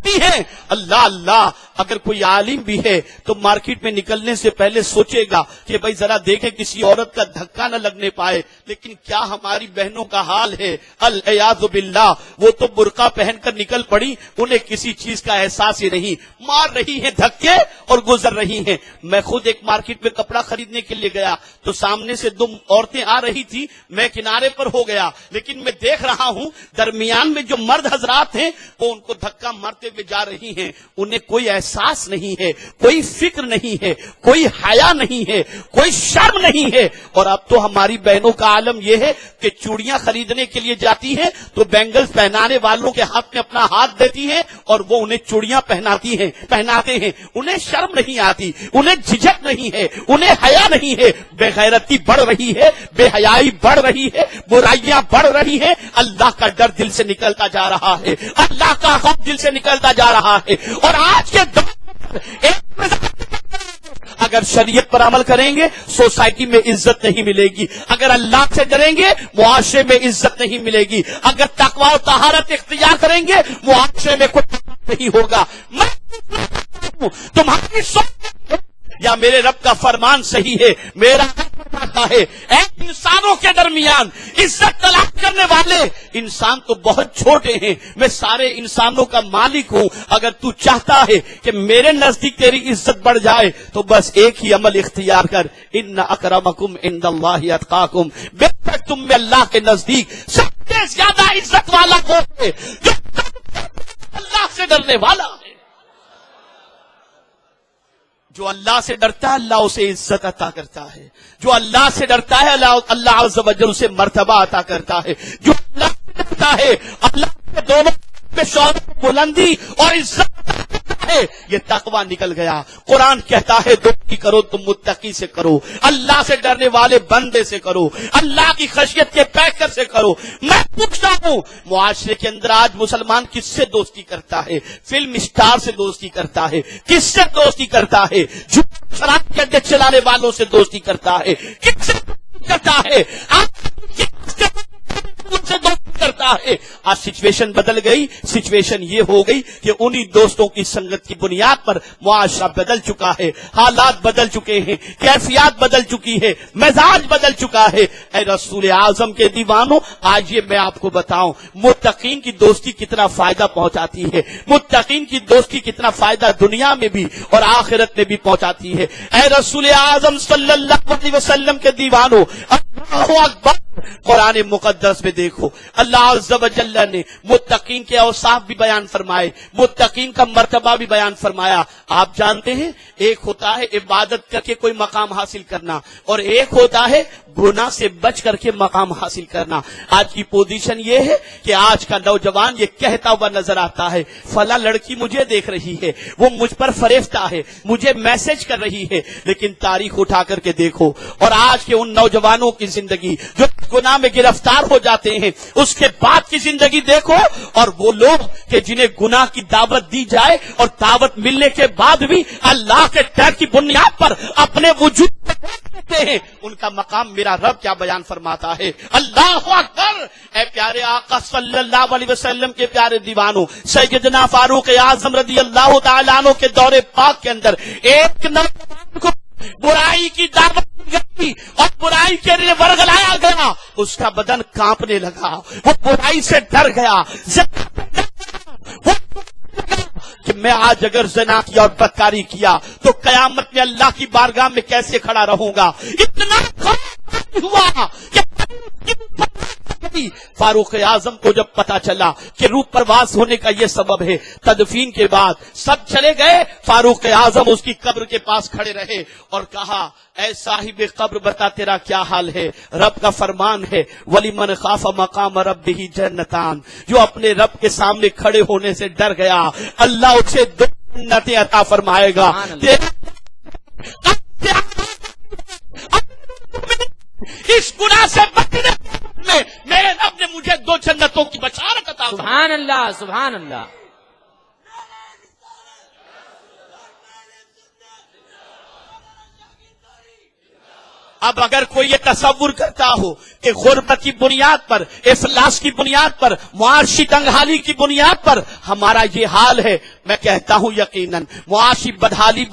ہے. اللہ اللہ, اگر کوئی عالم بھی ہے تو مارکیٹ میں نکلنے سے پہلے سوچے گا کہ بھائی ذرا دیکھیں کسی عورت کا دھکا نہ لگنے پائے. لیکن کیا ہماری بہنوں کا حال ہے؟ العیاذ باللہ, وہ تو برقع پہن کر نکل پڑی, انہیں کسی چیز کا احساس ہی نہیں, مار رہی ہیں دھکے اور گزر رہی ہیں. میں خود ایک مارکیٹ میں کپڑا خریدنے کے لیے گیا تو سامنے سے دو عورتیں آ رہی تھی, میں کنارے پر ہو گیا, لیکن میں دیکھ رہا ہوں درمیان میں جو مرد حضرات ہیں وہ ان کو دھکا مارتے ہوئے جا رہی ہیں. انہیں کوئی احساس نہیں ہے, کوئی فکر نہیں ہے, کوئی حیا نہیں ہے, کوئی شرم نہیں ہے. اور اب تو ہماری بہنوں کا عالم یہ ہے کہ چوڑیاں خریدنے کے لیے جاتی ہیں تو بینگلز پہنانے والوں کے ہاتھ میں اپنا ہاتھ دیتی ہیں اور وہ انہیں چوڑیاں پہناتے ہیں. انہیں شرم نہیں آتی, انہیں جھجک نہیں ہے, انہیں حیا نہیں ہے. بے غیرتی بڑھ رہی ہے, بے حیائی بڑھ رہی ہے, برائیاں بڑھ رہی ہیں. اللہ کا ڈر دل سے نکلتا جا رہا ہے, اللہ کا خوف دل سے نکلتا جا رہا ہے. اور آج کے اگر شریعت پر عمل کریں گے سوسائٹی میں عزت نہیں ملے گی, اگر اللہ سے ڈریں گے معاشرے میں عزت نہیں ملے گی, اگر تقوی و طہارت اختیار کریں گے معاشرے میں کوئی نہیں ہوگا. تمہاری سوچ یا میرے رب کا فرمان صحیح ہے؟ میرا ہے اے انسانوں کے درمیان عزت تلاش کرنے والے انسان تو بہت چھوٹے ہیں, میں سارے انسانوں کا مالک ہوں. اگر تو چاہتا ہے کہ میرے نزدیک تیری عزت بڑھ جائے تو بس ایک ہی عمل اختیار کر, ان اکرمکم عند اللہ اتقاکم. بے شک تم میں اللہ کے نزدیک سب سے زیادہ عزت والا وہ ہے جو اللہ سے ڈرنے والا ہے. جو اللہ سے ڈرتا ہے اللہ اسے عزت عطا کرتا ہے, جو اللہ سے ڈرتا ہے اللہ عز و جل اسے مرتبہ عطا کرتا ہے. جو اللہ سے ڈرتا ہے اللہ کے دونوں میں شوہرت, بلندی اور عزت ہے. یہ تقوی نکل گیا. قرآن کہتا ہے دوستی کرو تم متقی سے کرو, اللہ سے ڈرنے والے بندے سے کرو, اللہ کی خشیت کے پیکر سے کرو. میں پوچھتا ہوں معاشرے کے اندر آج مسلمان کس سے دوستی کرتا ہے؟ فلم اسٹار سے دوستی کرتا ہے. کس سے دوستی کرتا ہے؟ جو شراب کے اڈے چلانے والوں سے دوستی کرتا ہے. کس سے دوستی کرتا ہے؟ سے دوستی کرتا ہے. آج سچویشن بدل گئی. سچویشن یہ ہو گئی کہ انہی دوستوں کی سنگت کی بنیاد پر معاشرہ بدل چکا ہے, حالات بدل چکے ہیں, کیفیات بدل چکی ہے, مزاج بدل چکا ہے. اے رسول اعظم کے دیوانوں, آج یہ میں آپ کو بتاؤں متقین کی دوستی کتنا فائدہ پہنچاتی ہے, متقین کی دوستی کتنا فائدہ دنیا میں بھی اور آخرت میں بھی پہنچاتی ہے. اے رسول اعظم صلی اللہ علیہ وسلم کے دیوانوں, اللہ اکبر. قرآن مقدس میں دیکھو اللہ عز و جل نے متقین کے اوصاف بھی بیان فرمائے, متقین کا مرتبہ بھی بیان فرمایا. آپ جانتے ہیں ایک ہوتا ہے عبادت کر کے کوئی مقام حاصل کرنا, اور ایک ہوتا ہے گناہ سے بچ کر کے مقام حاصل کرنا. آج کی پوزیشن یہ ہے کہ آج کا نوجوان یہ کہتا ہوا نظر آتا ہے فلاں لڑکی مجھے دیکھ رہی ہے, وہ مجھ پر فریفتہ ہے, مجھے میسج کر رہی ہے. لیکن تاریخ اٹھا کر کے دیکھو اور آج کے ان نوجوانوں کی زندگی جو گناہ میں گرفتار ہو جاتے ہیں, اس کے بعد کی زندگی دیکھو, اور وہ لوگ کہ جنہیں گناہ کی دعوت دی جائے اور دعوت ملنے کے بعد بھی اللہ کے ڈر کی بنیاد پر اپنے وجود ہیں, ان کا مقام میرا رب کیا بیان فرماتا ہے. اللہ اکبر. اے پیارے آقا صلی اللہ علیہ وسلم کے پیارے دیوانوں, سیدنا فاروق اعظم رضی اللہ تعالیٰ عنہ کے دور پاک کے اندر ایک نوجوان کو برائی کی دعوت دی گئی اور برائی کے لیے ورگلایا گیا, اس کا بدن کانپنے لگا, وہ برائی سے ڈر گیا, کہ میں آج اگر زنا کیا اور بدکاری کیا تو قیامت میں اللہ کی بارگاہ میں کیسے کھڑا رہوں گا. اتنا ہوا کہ فاروق اعظم کو جب پتا چلا کہ روح پرواز ہونے کا یہ سبب ہے, تدفین کے بعد سب چلے گئے, فاروق اعظم اس کی قبر کے پاس کھڑے رہے اور کہا اے صاحب قبر بتا تیرا کیا حال ہے. رب کا فرمان ہے وَلِمَنْ خَافَ مَقَامَ رَبِّهِ جَنَّتَانِ, جو اپنے رب کے سامنے کھڑے ہونے سے ڈر گیا اللہ اسے 2 جنتیں عطا فرمائے گا. اس گناہ سے بچنے میں میرے رب نے مجھے 2 جنتوں کی بشارت عطا فرمائی. سبحان اللہ, سبحان اللہ. اب اگر کوئی یہ تصور کرتا ہو کہ غربت کی بنیاد پر, افلاس کی بنیاد پر, معاشی تنگحالی کی بنیاد پر ہمارا یہ حال ہے, میں کہتا ہوں یقیناً معاشی بدحالی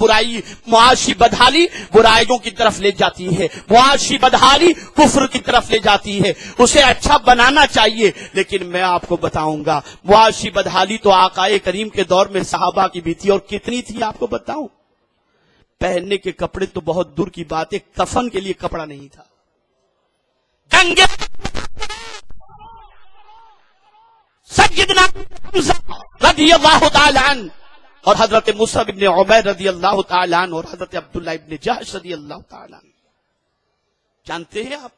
برائیوں کی طرف لے جاتی ہے, معاشی بدحالی کفر کی طرف لے جاتی ہے. اسے اچھا بنانا چاہیے, لیکن میں آپ کو بتاؤں گا معاشی بدحالی تو آقا کریم کے دور میں صحابہ کی بھی تھی, اور کتنی تھی آپ کو بتاؤں. پہننے کے کپڑے تو بہت دور کی بات ہے, کفن کے لیے کپڑا نہیں تھا. سیدنا رضی اللہ تعالیٰ عنہ اور حضرت مصعب ابن عمیر رضی اللہ تعالیٰ عنہ اور حضرت عبداللہ ابن جحش رضی اللہ تعالیٰ عنہ, جانتے ہیں آپ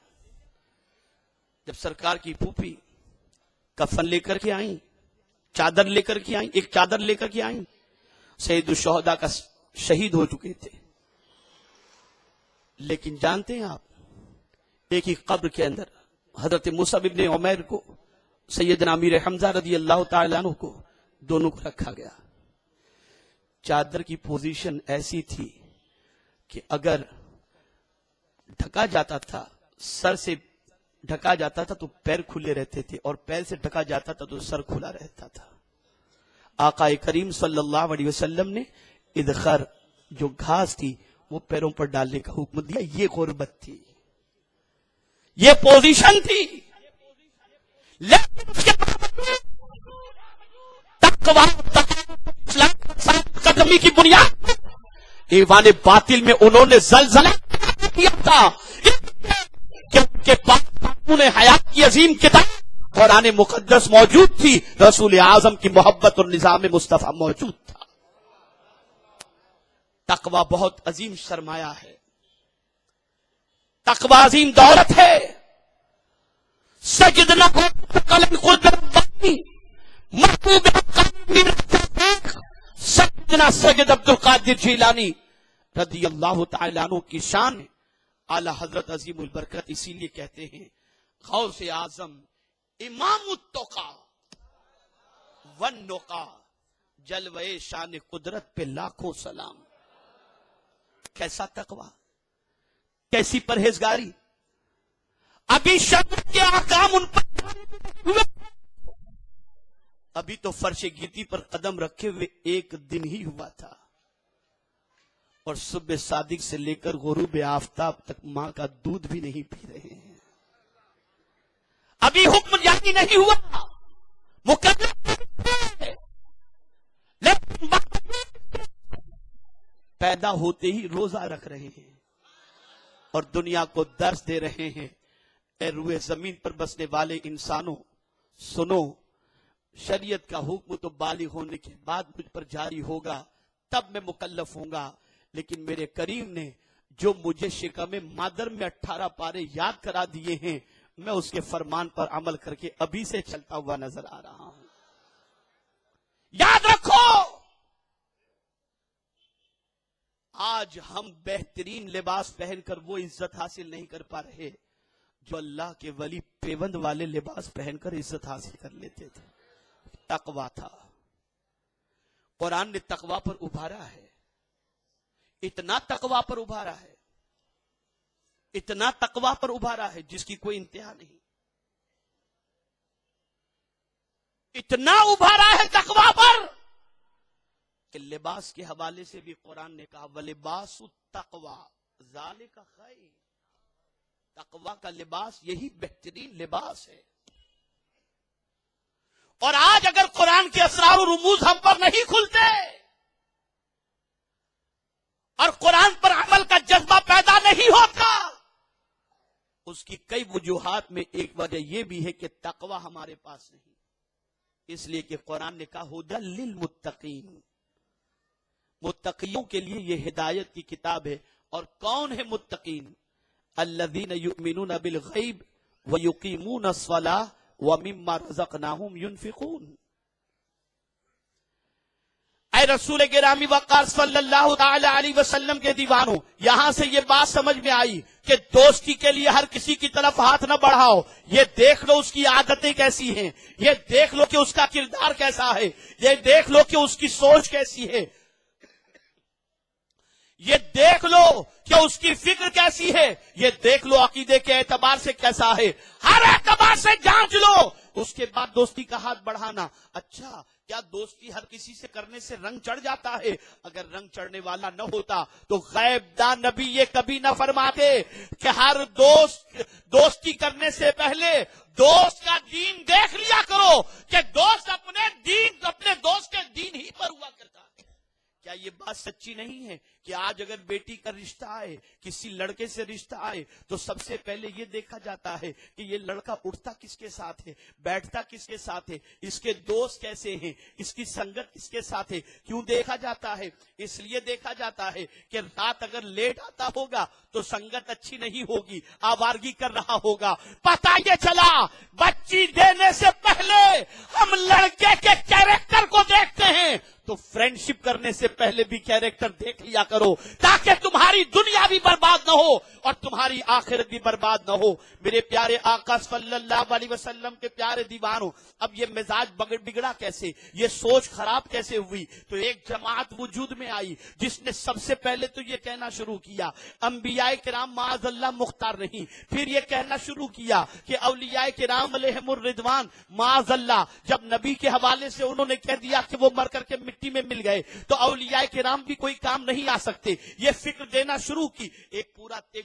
جب سرکار کی پھوپھی کفن لے کر کے آئیں, چادر لے کر کے آئیں, ایک چادر لے کر کے آئیں, سید الشہداء کا شہید ہو چکے تھے, لیکن جانتے ہیں آپ ایک ہی قبر کے اندر حضرت مصعب ابن عمیر کو, سیدنا امیر حمزہ رضی اللہ تعالیٰ عنہ کو, دونوں کو رکھا گیا. چادر کی پوزیشن ایسی تھی کہ اگر ڈھکا جاتا تھا, سر سے ڈھکا جاتا تھا تو پیر کھلے رہتے تھے, اور پیر سے ڈھکا جاتا تھا تو سر کھلا رہتا تھا. آقا کریم صلی اللہ علیہ وسلم نے ادخر جو گھاس تھی وہ پیروں پر ڈالنے کا حکم دیا. یہ غربت تھی, یہ پوزیشن تھی. قدمی کی بنیاد ایوان باطل میں انہوں نے زلزلہ کیا تھا کہ ان کے پاس قانون حیات کی عظیم کتاب قرآن مقدس موجود تھی, رسول اعظم کی محبت اور نظام مصطفیٰ موجود تھا. تقوی بہت عظیم سرمایہ ہے, تقوی عظیم دولت ہے. سیدنا سیدنا سید عبد القادر جیلانی رضی اللہ تعالیٰ عنہ کی شان اعلی حضرت عظیم البرکت, اسی لیے کہتے ہیں غوث اعظم امام التقا والنقا, جلوے شان قدرت پہ لاکھوں سلام. کیسا تقوی, کیسی پرہیزگاری. ابھی شریعت کے احکام ان پر, ابھی تو فرش گیتی پر قدم رکھے ہوئے 1 دن ہی ہوا تھا, اور صبح صادق سے لے کر غروب آفتاب تک ماں کا دودھ بھی نہیں پی رہے ہیں. ابھی حکم جاری نہیں ہوا, پیدا ہوتے ہی روزہ رکھ رہے ہیں اور دنیا کو درس دے رہے ہیں اے روئے زمین پر بسنے والے انسانوں سنو، شریعت کا حکم تو بالغ ہونے کے بعد مجھ پر جاری ہوگا، تب میں مکلف ہوں گا، لیکن میرے کریم نے جو مجھے شکم مادر میں 18 پارے یاد کرا دیے ہیں، میں اس کے فرمان پر عمل کر کے ابھی سے چلتا ہوا نظر آ رہا ہوں۔ یاد رکھو، آج ہم بہترین لباس پہن کر وہ عزت حاصل نہیں کر پا رہے جو اللہ کے ولی پیوند والے لباس پہن کر عزت حاصل کر لیتے تھے۔ تقویٰ تھا، قرآن نے تقویٰ پر ابھارا ہے، اتنا تقویٰ پر ابھارا ہے، اتنا تقویٰ پر ابھارا ہے جس کی کوئی انتہا نہیں، اتنا ابھارا ہے تقویٰ پر کہ لباس کے حوالے سے بھی قرآن نے کہا وَلِبَاسُ التَّقْوَىٰ ذَلِكَ خَيْرٌ، تقویٰ کا لباس یہی بہترین لباس ہے۔ اور آج اگر قرآن کے اسرار و رموز ہم پر نہیں کھلتے اور قرآن پر عمل کا جذبہ پیدا نہیں ہوتا، اس کی کئی وجوہات میں ایک وجہ یہ بھی ہے کہ تقویٰ ہمارے پاس نہیں، اس لیے کہ قرآن نے کہا ھدی للمتقین، متقیوں کے لیے یہ ہدایت کی کتاب ہے۔ اور کون ہے متقین؟ الذین یؤمنون بالغیب ویقیمون الصلاۃ ومما رزقناہم ینفقون۔ اے رسول گرامی وقار صلی اللہ تعالی علیہ وسلم کے دیوانوں، یہاں سے یہ بات سمجھ میں آئی کہ دوستی کے لیے ہر کسی کی طرف ہاتھ نہ بڑھاؤ، یہ دیکھ لو اس کی عادتیں کیسی ہیں، یہ دیکھ لو کہ اس کا کردار کیسا ہے، یہ دیکھ لو کہ اس کی سوچ کیسی ہے، یہ دیکھ لو کہ اس کی فکر کیسی ہے، یہ دیکھ لو عقیدے کے اعتبار سے کیسا ہے، ہر اعتبار سے جانچ لو، اس کے بعد دوستی کا ہاتھ بڑھانا۔ اچھا، کیا دوستی ہر کسی سے کرنے سے رنگ چڑھ جاتا ہے؟ اگر رنگ چڑھنے والا نہ ہوتا تو غیب دان نبی یہ کبھی نہ فرماتے کہ ہر دوستی کرنے سے پہلے دوست کا دین دیکھ لیا کرو کہ دوست اپنے دوست کے دین ہی پر ہوا کرتا ہے۔ کیا یہ بات سچی نہیں ہے کہ آج اگر بیٹی کا رشتہ آئے، کسی لڑکے سے رشتہ آئے، تو سب سے پہلے یہ دیکھا جاتا ہے کہ یہ لڑکا اٹھتا کس کے ساتھ ہے، بیٹھتا کس کے ساتھ ہے، اس کے دوست کیسے ہیں، اس کی سنگت کس کے ساتھ ہے؟ کیوں دیکھا جاتا ہے؟ اس لیے دیکھا جاتا ہے کہ رات اگر لیٹ آتا ہوگا تو سنگت اچھی نہیں ہوگی، آوارگی کر رہا ہوگا۔ پتہ یہ چلا بچی دینے سے پہلے ہم لڑکے کے کیریکٹر کو دیکھتے ہیں، تو فرینڈشپ کرنے سے پہلے بھی کیریکٹر دیکھ لیا کرو تاکہ تمہاری دنیا بھی برباد نہ ہو اور تمہاری آخرت بھی برباد نہ ہو۔ میرے پیارے آقا صلی اللہ علیہ وسلم کے پیارے دیوانوں، اب یہ مزاج بگڑا کیسے، یہ سوچ خراب کیسے ہوئی؟ تو ایک جماعت وجود میں آئی جس نے سب سے پہلے تو یہ کہنا شروع کیا انبیاء کرام معاذ اللہ مختار نہیں، پھر یہ کہنا شروع کیا کہ اولیاء کرام علیہم الرضوان معاذ اللہ، جب نبی کے حوالے سے انہوں نے کہہ دیا کہ وہ مر کر کے مٹی میں مل گئے تو اولیاء کرام بھی کوئی کام نہیں آ سکتے، یہ فکر دینا شروع کی۔ ایک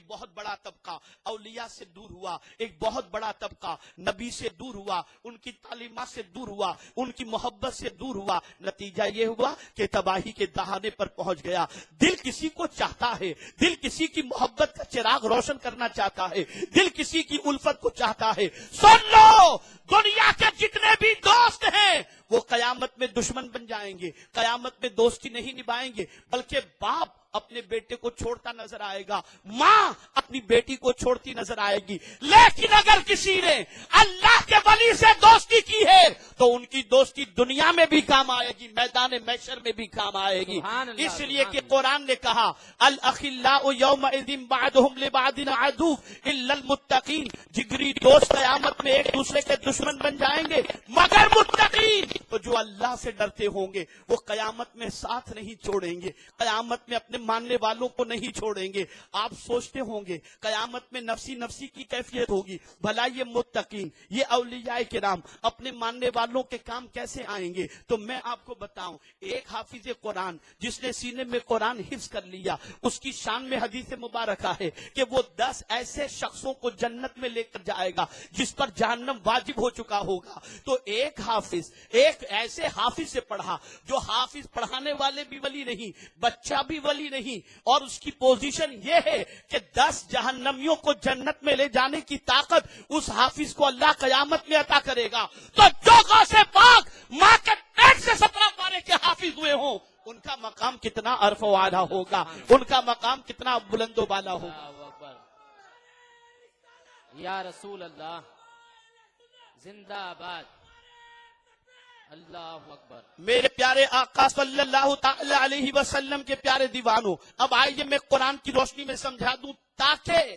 بہت بڑا طبقہ اولیاء سے دور ہوا، ایک بہت بڑا طبقہ نبی سے دور ہوا، ان کی تعلیمات سے دور ہوا، ان کی محبت سے دور ہوا۔ نتیجہ یہ ہوا کہ تباہی کے دہانے پر پہنچ گیا۔ دل کسی کو چاہتا ہے، دل کسی کی محبت کا چراغ روشن کرنا چاہتا ہے، دل کسی کی الفت کو چاہتا ہے۔ سن لو، دنیا کے جتنے بھی دوست ہیں وہ قیامت میں دشمن بن جائیں گے، قیامت میں دوستی نہیں نبھائیں گے، بلکہ باپ اپنے بیٹے کو چھوڑتا نظر آئے گا، ماں اپنی بیٹی کو چھوڑتی نظر آئے گی۔ لیکن اگر کسی نے اللہ کے ولی سے دوستی کی ہے تو ان کی دوستی دنیا میں بھی کام آئے گی، میدان محشر میں بھی کام آئے گی۔ اس لیے کہ قرآن نے کہا الاخلاء یومئذ بعضهم لبعض عدو الا المتقین، جگری دوست قیامت میں ایک دوسرے کے دشمن بن جائیں گے مگر متقین، تو جو اللہ سے ڈرتے ہوں گے وہ قیامت میں ساتھ نہیں چھوڑیں گے، قیامت میں اپنے ماننے والوں کو نہیں چھوڑیں گے۔ آپ سوچتے ہوں گے قیامت میں نفسی نفسی کی کیفیت ہوگی، بھلا یہ متقین، یہ اولیاء کرام اپنے ماننے والوں کے کام کیسے آئیں گے؟ تو میں آپ کو بتاؤں، ایک حافظ قرآن جس نے سینے میں قرآن حفظ کر لیا، اس کی شان میں حدیث مبارکہ ہے کہ وہ 10 ایسے شخصوں کو جنت میں لے کر جائے گا جس پر جہنم واجب ہو چکا ہوگا۔ تو ایک حافظ ایک ایسے حافظ سے پڑھا جو حافظ پڑھانے والے بھی ولی نہیں، بچہ بھی ولی بھی نہیں، اور اس کی پوزیشن یہ ہے کہ 10 جہنمیوں کو جنت میں لے جانے کی طاقت اس حافظ کو اللہ قیامت میں عطا کرے گا۔ تو جو غوث پاک ماں کے پیٹ سے 17 پارے کے حافظ ہوئے ہوں، ان کا مقام کتنا عرف و اعلیٰ ہوگا، ان کا مقام کتنا بلند و بالا ہوگا۔ اللہ اکبر، یا رسول اللہ زندہ آباد، اللہ اکبر۔ میرے پیارے آقا صلی اللہ تعالی علیہ وسلم کے پیارے دیوانوں، اب آئیے میں قرآن کی روشنی میں سمجھا دوں تاکہ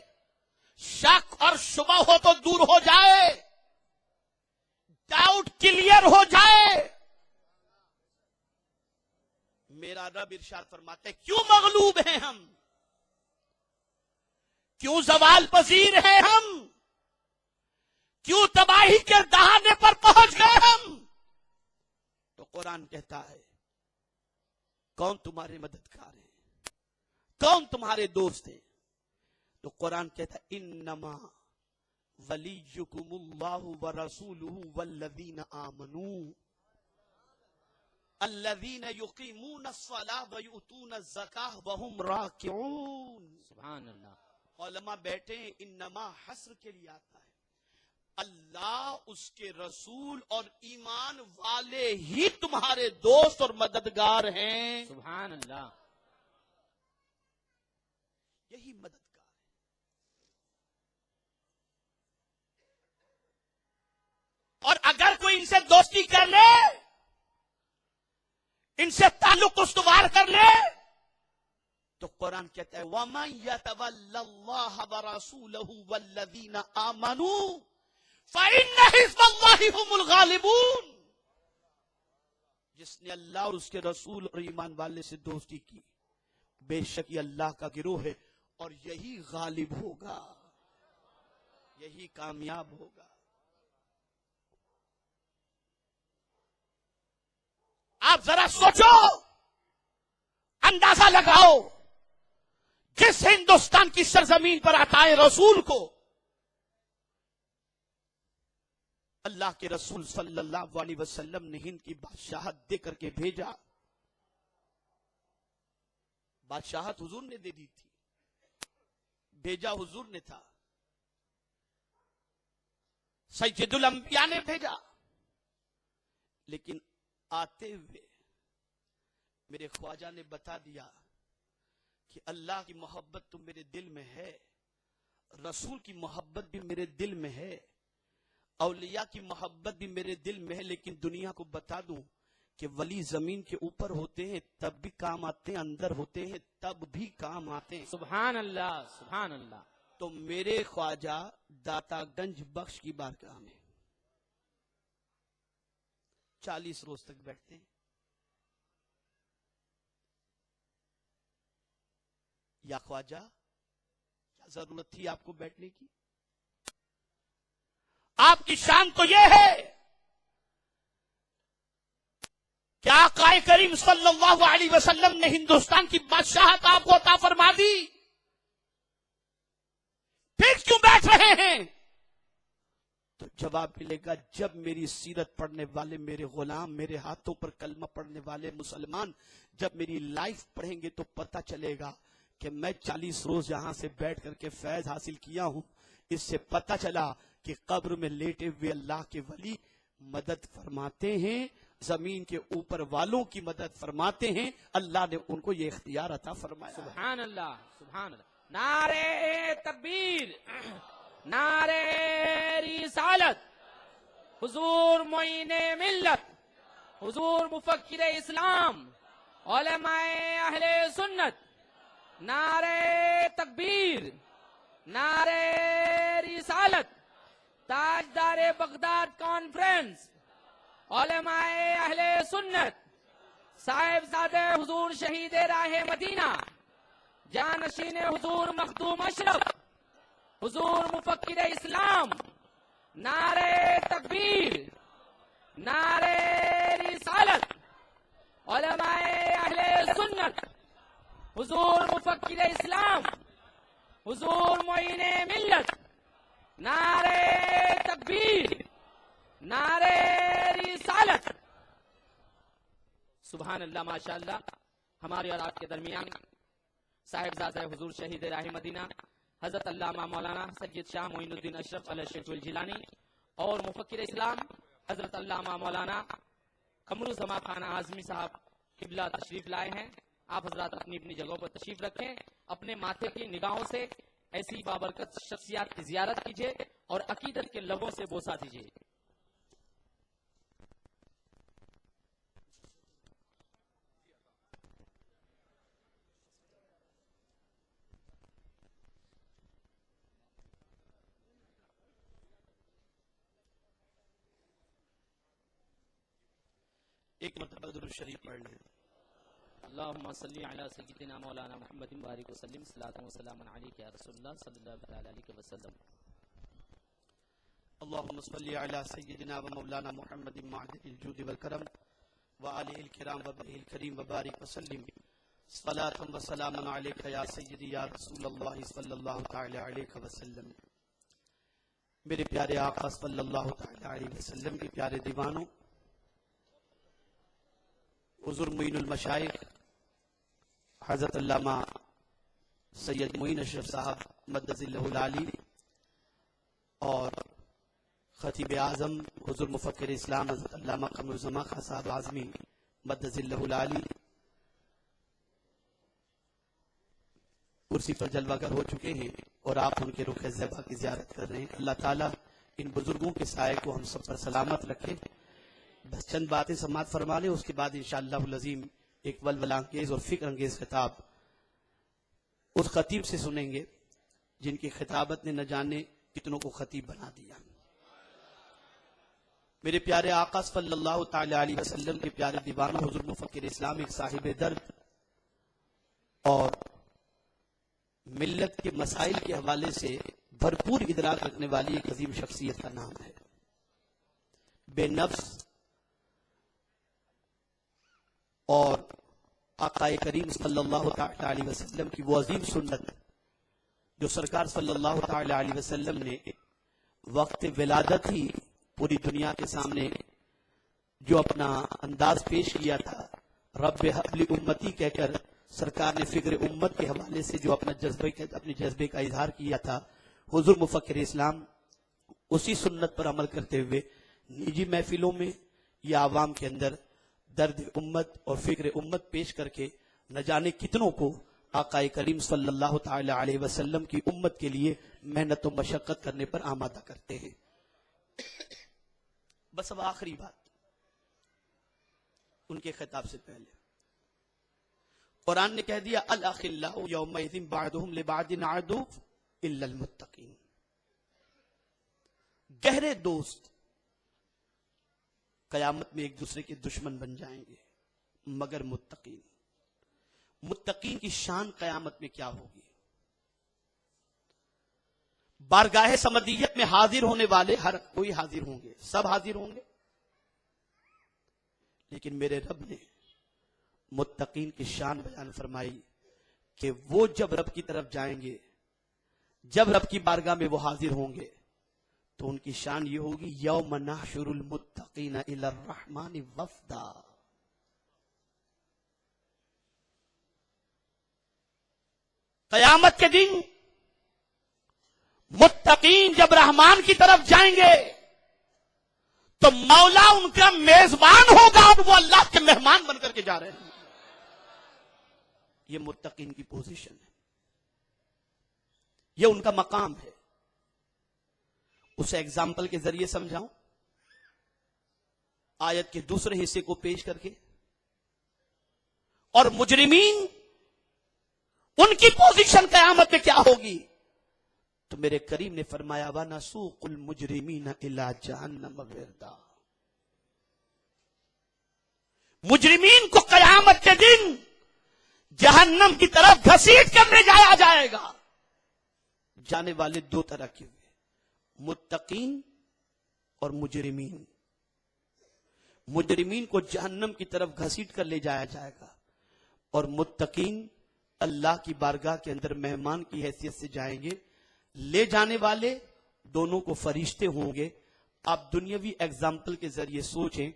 شک اور شبہ ہو تو دور ہو جائے، ڈاؤٹ کلیئر ہو جائے۔ میرا رب ارشاد فرماتے ہیں کیوں مغلوب ہیں ہم، کیوں زوال پذیر ہیں ہم، کیوں تباہی کے دہانے پر پہنچ گئے ہم؟ تو قرآن کہتا ہے کون تمہارے مددگار ہیں، کون تمہارے دوست ہیں؟ تو قرآن کہتا ہے انما ولیکم اللہ ورسولہ والذین آمنوا الذین یقیمون الصلاۃ ویؤتون الزکاۃ وہم راکعون۔ سبحان اللہ۔ علماء بیٹھے ہیں، انما حصر کے لیے آتا ہے، اللہ اس کے رسول اور ایمان والے ہی تمہارے دوست اور مددگار ہیں۔ سبحان اللہ۔ یہی مددگار ہے۔ اور اگر کوئی ان سے دوستی کر لے، ان سے تعلق استوار کر لے، تو قرآن کہتا ہے وَمَن يَتَوَلَّ اللَّهَ وَرَسُولَهُ وَالَّذِينَ آمَنُوا فَإِنَّ حِزْبَ اللَّهِ هُمُ الْغَالِبُونَ۔ جس نے اللہ اور اس کے رسول اور ایمان والے سے دوستی کی، بے شک یہ اللہ کا گروہ ہے اور یہی غالب ہوگا، یہی کامیاب ہوگا۔ آپ ذرا سوچو، اندازہ لگاؤ، جس ہندوستان کی سرزمین پر عطائے رسول کو اللہ کے رسول صلی اللہ علیہ وسلم نے ہند کی بادشاہت دے کر کے بھیجا، بادشاہت حضور نے دے دی تھی، بھیجا حضور نے تھا، سید الانبیاء نے بھیجا، لیکن آتے ہوئے میرے خواجہ نے بتا دیا کہ اللہ کی محبت تو میرے دل میں ہے، رسول کی محبت بھی میرے دل میں ہے، اولیاء کی محبت بھی میرے دل میں ہے، لیکن دنیا کو بتا دوں کہ ولی زمین کے اوپر ہوتے ہیں تب بھی کام آتے ہیں، اندر ہوتے ہیں تب بھی کام آتے ہیں۔ سبحان اللہ، سبحان اللہ۔ تو میرے خواجہ داتا گنج بخش کی بارگاہ میں 40 روز تک بیٹھتے ہیں۔ یا خواجہ کیا ضرورت تھی آپ کو بیٹھنے کی؟ آپ کی شان تو یہ ہے کہ آقا کریم صلی اللہ علیہ وسلم نے ہندوستان کی بادشاہت آپ کو عطا فرما دی، پھر کیوں بیٹھ رہے ہیں؟ تو جواب ملے گا جب میری سیرت پڑھنے والے میرے غلام، میرے ہاتھوں پر کلمہ پڑھنے والے مسلمان جب میری لائف پڑھیں گے تو پتہ چلے گا کہ میں 40 روز یہاں سے بیٹھ کر کے فیض حاصل کیا ہوں۔ اس سے پتہ چلا کہ قبر میں لیٹے ہوئے اللہ کے ولی مدد فرماتے ہیں، زمین کے اوپر والوں کی مدد فرماتے ہیں، اللہ نے ان کو یہ اختیار عطا فرمایا۔ سبحان اللہ، سبحان اللہ۔ نعرہ تکبیر، نعرہ رسالت، حضور معین ملت، حضور مفکر اسلام، علماء اہل سنت، نعرہ تکبیر، نعرہ رسالت، تاجدار بغداد کانفرنس، علماء اہل سنت، صاحبزادہ حضور شہید راہ مدینہ، جانشین حضور مخدوم اشرف، حضور مفکر اسلام، نعرہ تکبیر، نعرہ رسالت، علماء اہل سنت، حضور مفکر اسلام، حضور معین ملت، نعرہ تکبیر، نعرہ رسالت۔ سبحان اللہ، ماشاء اللہ۔ ہمارے اور آپ کے درمیان صاحبزادہ حضور شہید راہ مدینہ حضرت علامہ مولانا سید شاہ معین الدین اشرف علیہ الشیخ الجیلانی اور مفکر اسلام حضرت علامہ مولانا قمر الزمان خان اعظمی صاحب قبلہ تشریف لائے ہیں. آپ حضرات اپنی اپنی جگہوں پر تشریف رکھیں. اپنے ماتھے کی نگاہوں سے ایسی بابرکت شخصیات کی زیارت کیجیے اور عقیدت کے لبوں سے بوسہ دیجیے. ایک مرتبہ درود شریف پڑھ لیں. اللہم صلی علی سیدنا مولانا محمد بارک وسلم صلاۃ و سلام علیک یا رسول اللہ صلی اللہ تعالی علیہ وسلم. اللهم صل على سيدنا ومولانا محمد معدن الجود والكرم وآله الكرام وبنه الكريم وبارك وسلم صلاة وسلاما عليك يا سيدي يا رسول الله صلى الله تعالى عليه وسلم. میرے پیارے آقا صلی اللہ تعالی علیہ وسلم کے پیارے دیوانوں، حضور معین المشائخ حضرت علامہ سید معین اشرف صاحب مدد اللہ العالی اور خطیب اعظم حضور مفکر اسلام حضرت علامہ قمر الزمان خان صاحب اعظمی مدد اللہ العالی کرسی پر جلوہ گر ہو چکے ہیں اور آپ ان کے رخ زیبا کی زیارت کر رہے ہیں. اللہ تعالیٰ ان بزرگوں کے سائے کو ہم سب پر سلامت رکھے. بس چند باتیں سماعت فرما لیں، اس کے بعد انشاءاللہ العظیم ایک ولولہ انگیز اور فکر انگیز خطاب اس خطیب سے سنیں گے جن کی خطابت نے نہ جانے کتنوں کو خطیب بنا دیا. میرے پیارے آقا صلی اللہ تعالی علیہ وسلم کے پیارے دیوانہ حضور مفکر اسلام ایک صاحب درد اور ملت کے مسائل کے حوالے سے بھرپور ادراک رکھنے والی ایک عظیم شخصیت کا نام ہے. بے نفس اور آقا کریم صلی اللہ تعالی علیہ وسلم کی وہ عظیم سنت جو سرکار صلی اللہ تعالی علیہ وسلم نے وقت ولادت ہی پوری دنیا کے سامنے جو اپنا انداز پیش کیا تھا، رب حبلی امتی کہہ کر سرکار نے فکر امت کے حوالے سے جو اپنے جذبے کا اظہار کیا تھا، حضور مفکر اسلام اسی سنت پر عمل کرتے ہوئے نجی محفلوں میں یا عوام کے اندر درد امت اور فکر امت پیش کر کے نہ جانے کتنوں کو آقا کریم صلی اللہ تعالی علیہ وسلم کی امت کے لیے محنت و مشقت کرنے پر آمادہ کرتے ہیں. بس اب آخری بات ان کے خطاب سے پہلے قرآن نے کہہ دیا الاخلاء یومئذ بعضهم لبعض عدو الا المتقین. گہرے دوست قیامت میں ایک دوسرے کے دشمن بن جائیں گے مگر متقین. متقین کی شان قیامت میں کیا ہوگی؟ بارگاہ سمدیت میں حاضر ہونے والے ہر کوئی حاضر ہوں گے، سب حاضر ہوں گے، لیکن میرے رب نے متقین کی شان بیان فرمائی کہ وہ جب رب کی طرف جائیں گے، جب رب کی بارگاہ میں وہ حاضر ہوں گے تو ان کی شان یہ ہوگی یوم نحشر المتقین الی الرحمن وفدا. قیامت کے دن متقین جب رحمان کی طرف جائیں گے تو مولا ان کا میزبان ہوگا اور وہ اللہ کے مہمان بن کر کے جا رہے ہیں. یہ متقین کی پوزیشن ہے، یہ ان کا مقام ہے. اسے ایگزامپل کے ذریعے سمجھاؤں آیت کے دوسرے حصے کو پیش کر کے. اور مجرمین ان کی پوزیشن قیامت میں کیا ہوگی؟ تو میرے کریم نے فرمایا وَنَسُوقُ الْمُجْرِمِينَ إِلَىٰ جَهَنَّمَ وِرْدًا. مجرمین کو قیامت کے دن جہنم کی طرف گھسیٹ کر لے جایا جائے گا. جانے والے دو طرح کے ہوئے، متقین اور مجرمین. مجرمین کو جہنم کی طرف گھسیٹ کر لے جایا جائے گا اور متقین اللہ کی بارگاہ کے اندر مہمان کی حیثیت سے جائیں گے. لے جانے والے دونوں کو فرشتے ہوں گے. آپ دنیاوی ایگزامپل کے ذریعے سوچیں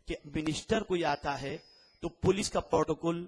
کہ منسٹر کوئی آتا ہے تو پولیس کا پروٹوکول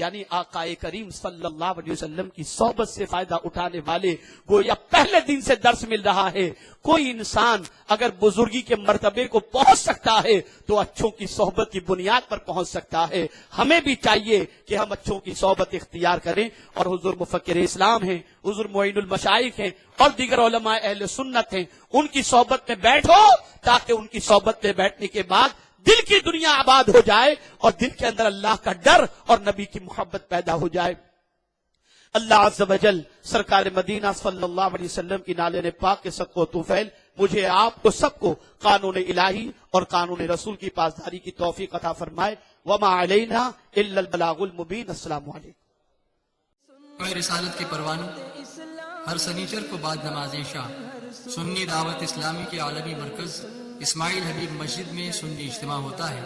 یعنی آقا کریم صلی اللہ علیہ وسلم کی صحبت سے فائدہ اٹھانے والے گویا پہلے دن سے درس مل رہا ہے. کوئی انسان اگر بزرگی کے مرتبے کو پہنچ سکتا ہے تو اچھوں کی صحبت کی بنیاد پر پہنچ سکتا ہے. ہمیں بھی چاہیے کہ ہم اچھوں کی صحبت اختیار کریں. اور حضور مفکر اسلام ہیں, حضور معین المشائخ ہیں اور دیگر علماء اہل سنت ہیں, ان کی صحبت میں بیٹھو تاکہ ان کی صحبت میں بیٹھنے کے بعد دل کی دنیا آباد ہو جائے اور دل کے اندر اللہ کا ڈر اور نبی کی محبت پیدا ہو جائے. اللہ عز و جل سرکار مدینہ صلی اللہ علیہ وسلم کی نالین پاک کے صدقہ و طفیل مجھے آپ کو سب کو قانون الہی اور قانون رسول کی پاسداری کی توفیق عطا فرمائے. وما علینا الا البلاغ المبین. السلام علیکم. رسالت کے پروانوں ہر سنیچر کو بعد نماز عشاء سنی دعوت اسلامی کے عالمی مرکز اسماعیل حبیب مسجد میں سنی اجتماع ہوتا ہے.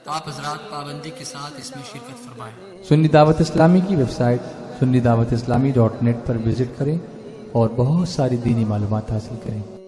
آپ حضرات پابندی کے ساتھ اس میں شرکت فرمائیں. سنی دعوت اسلامی کی website sunni dawat islami.net پر وزٹ کریں اور بہت ساری دینی معلومات حاصل کریں.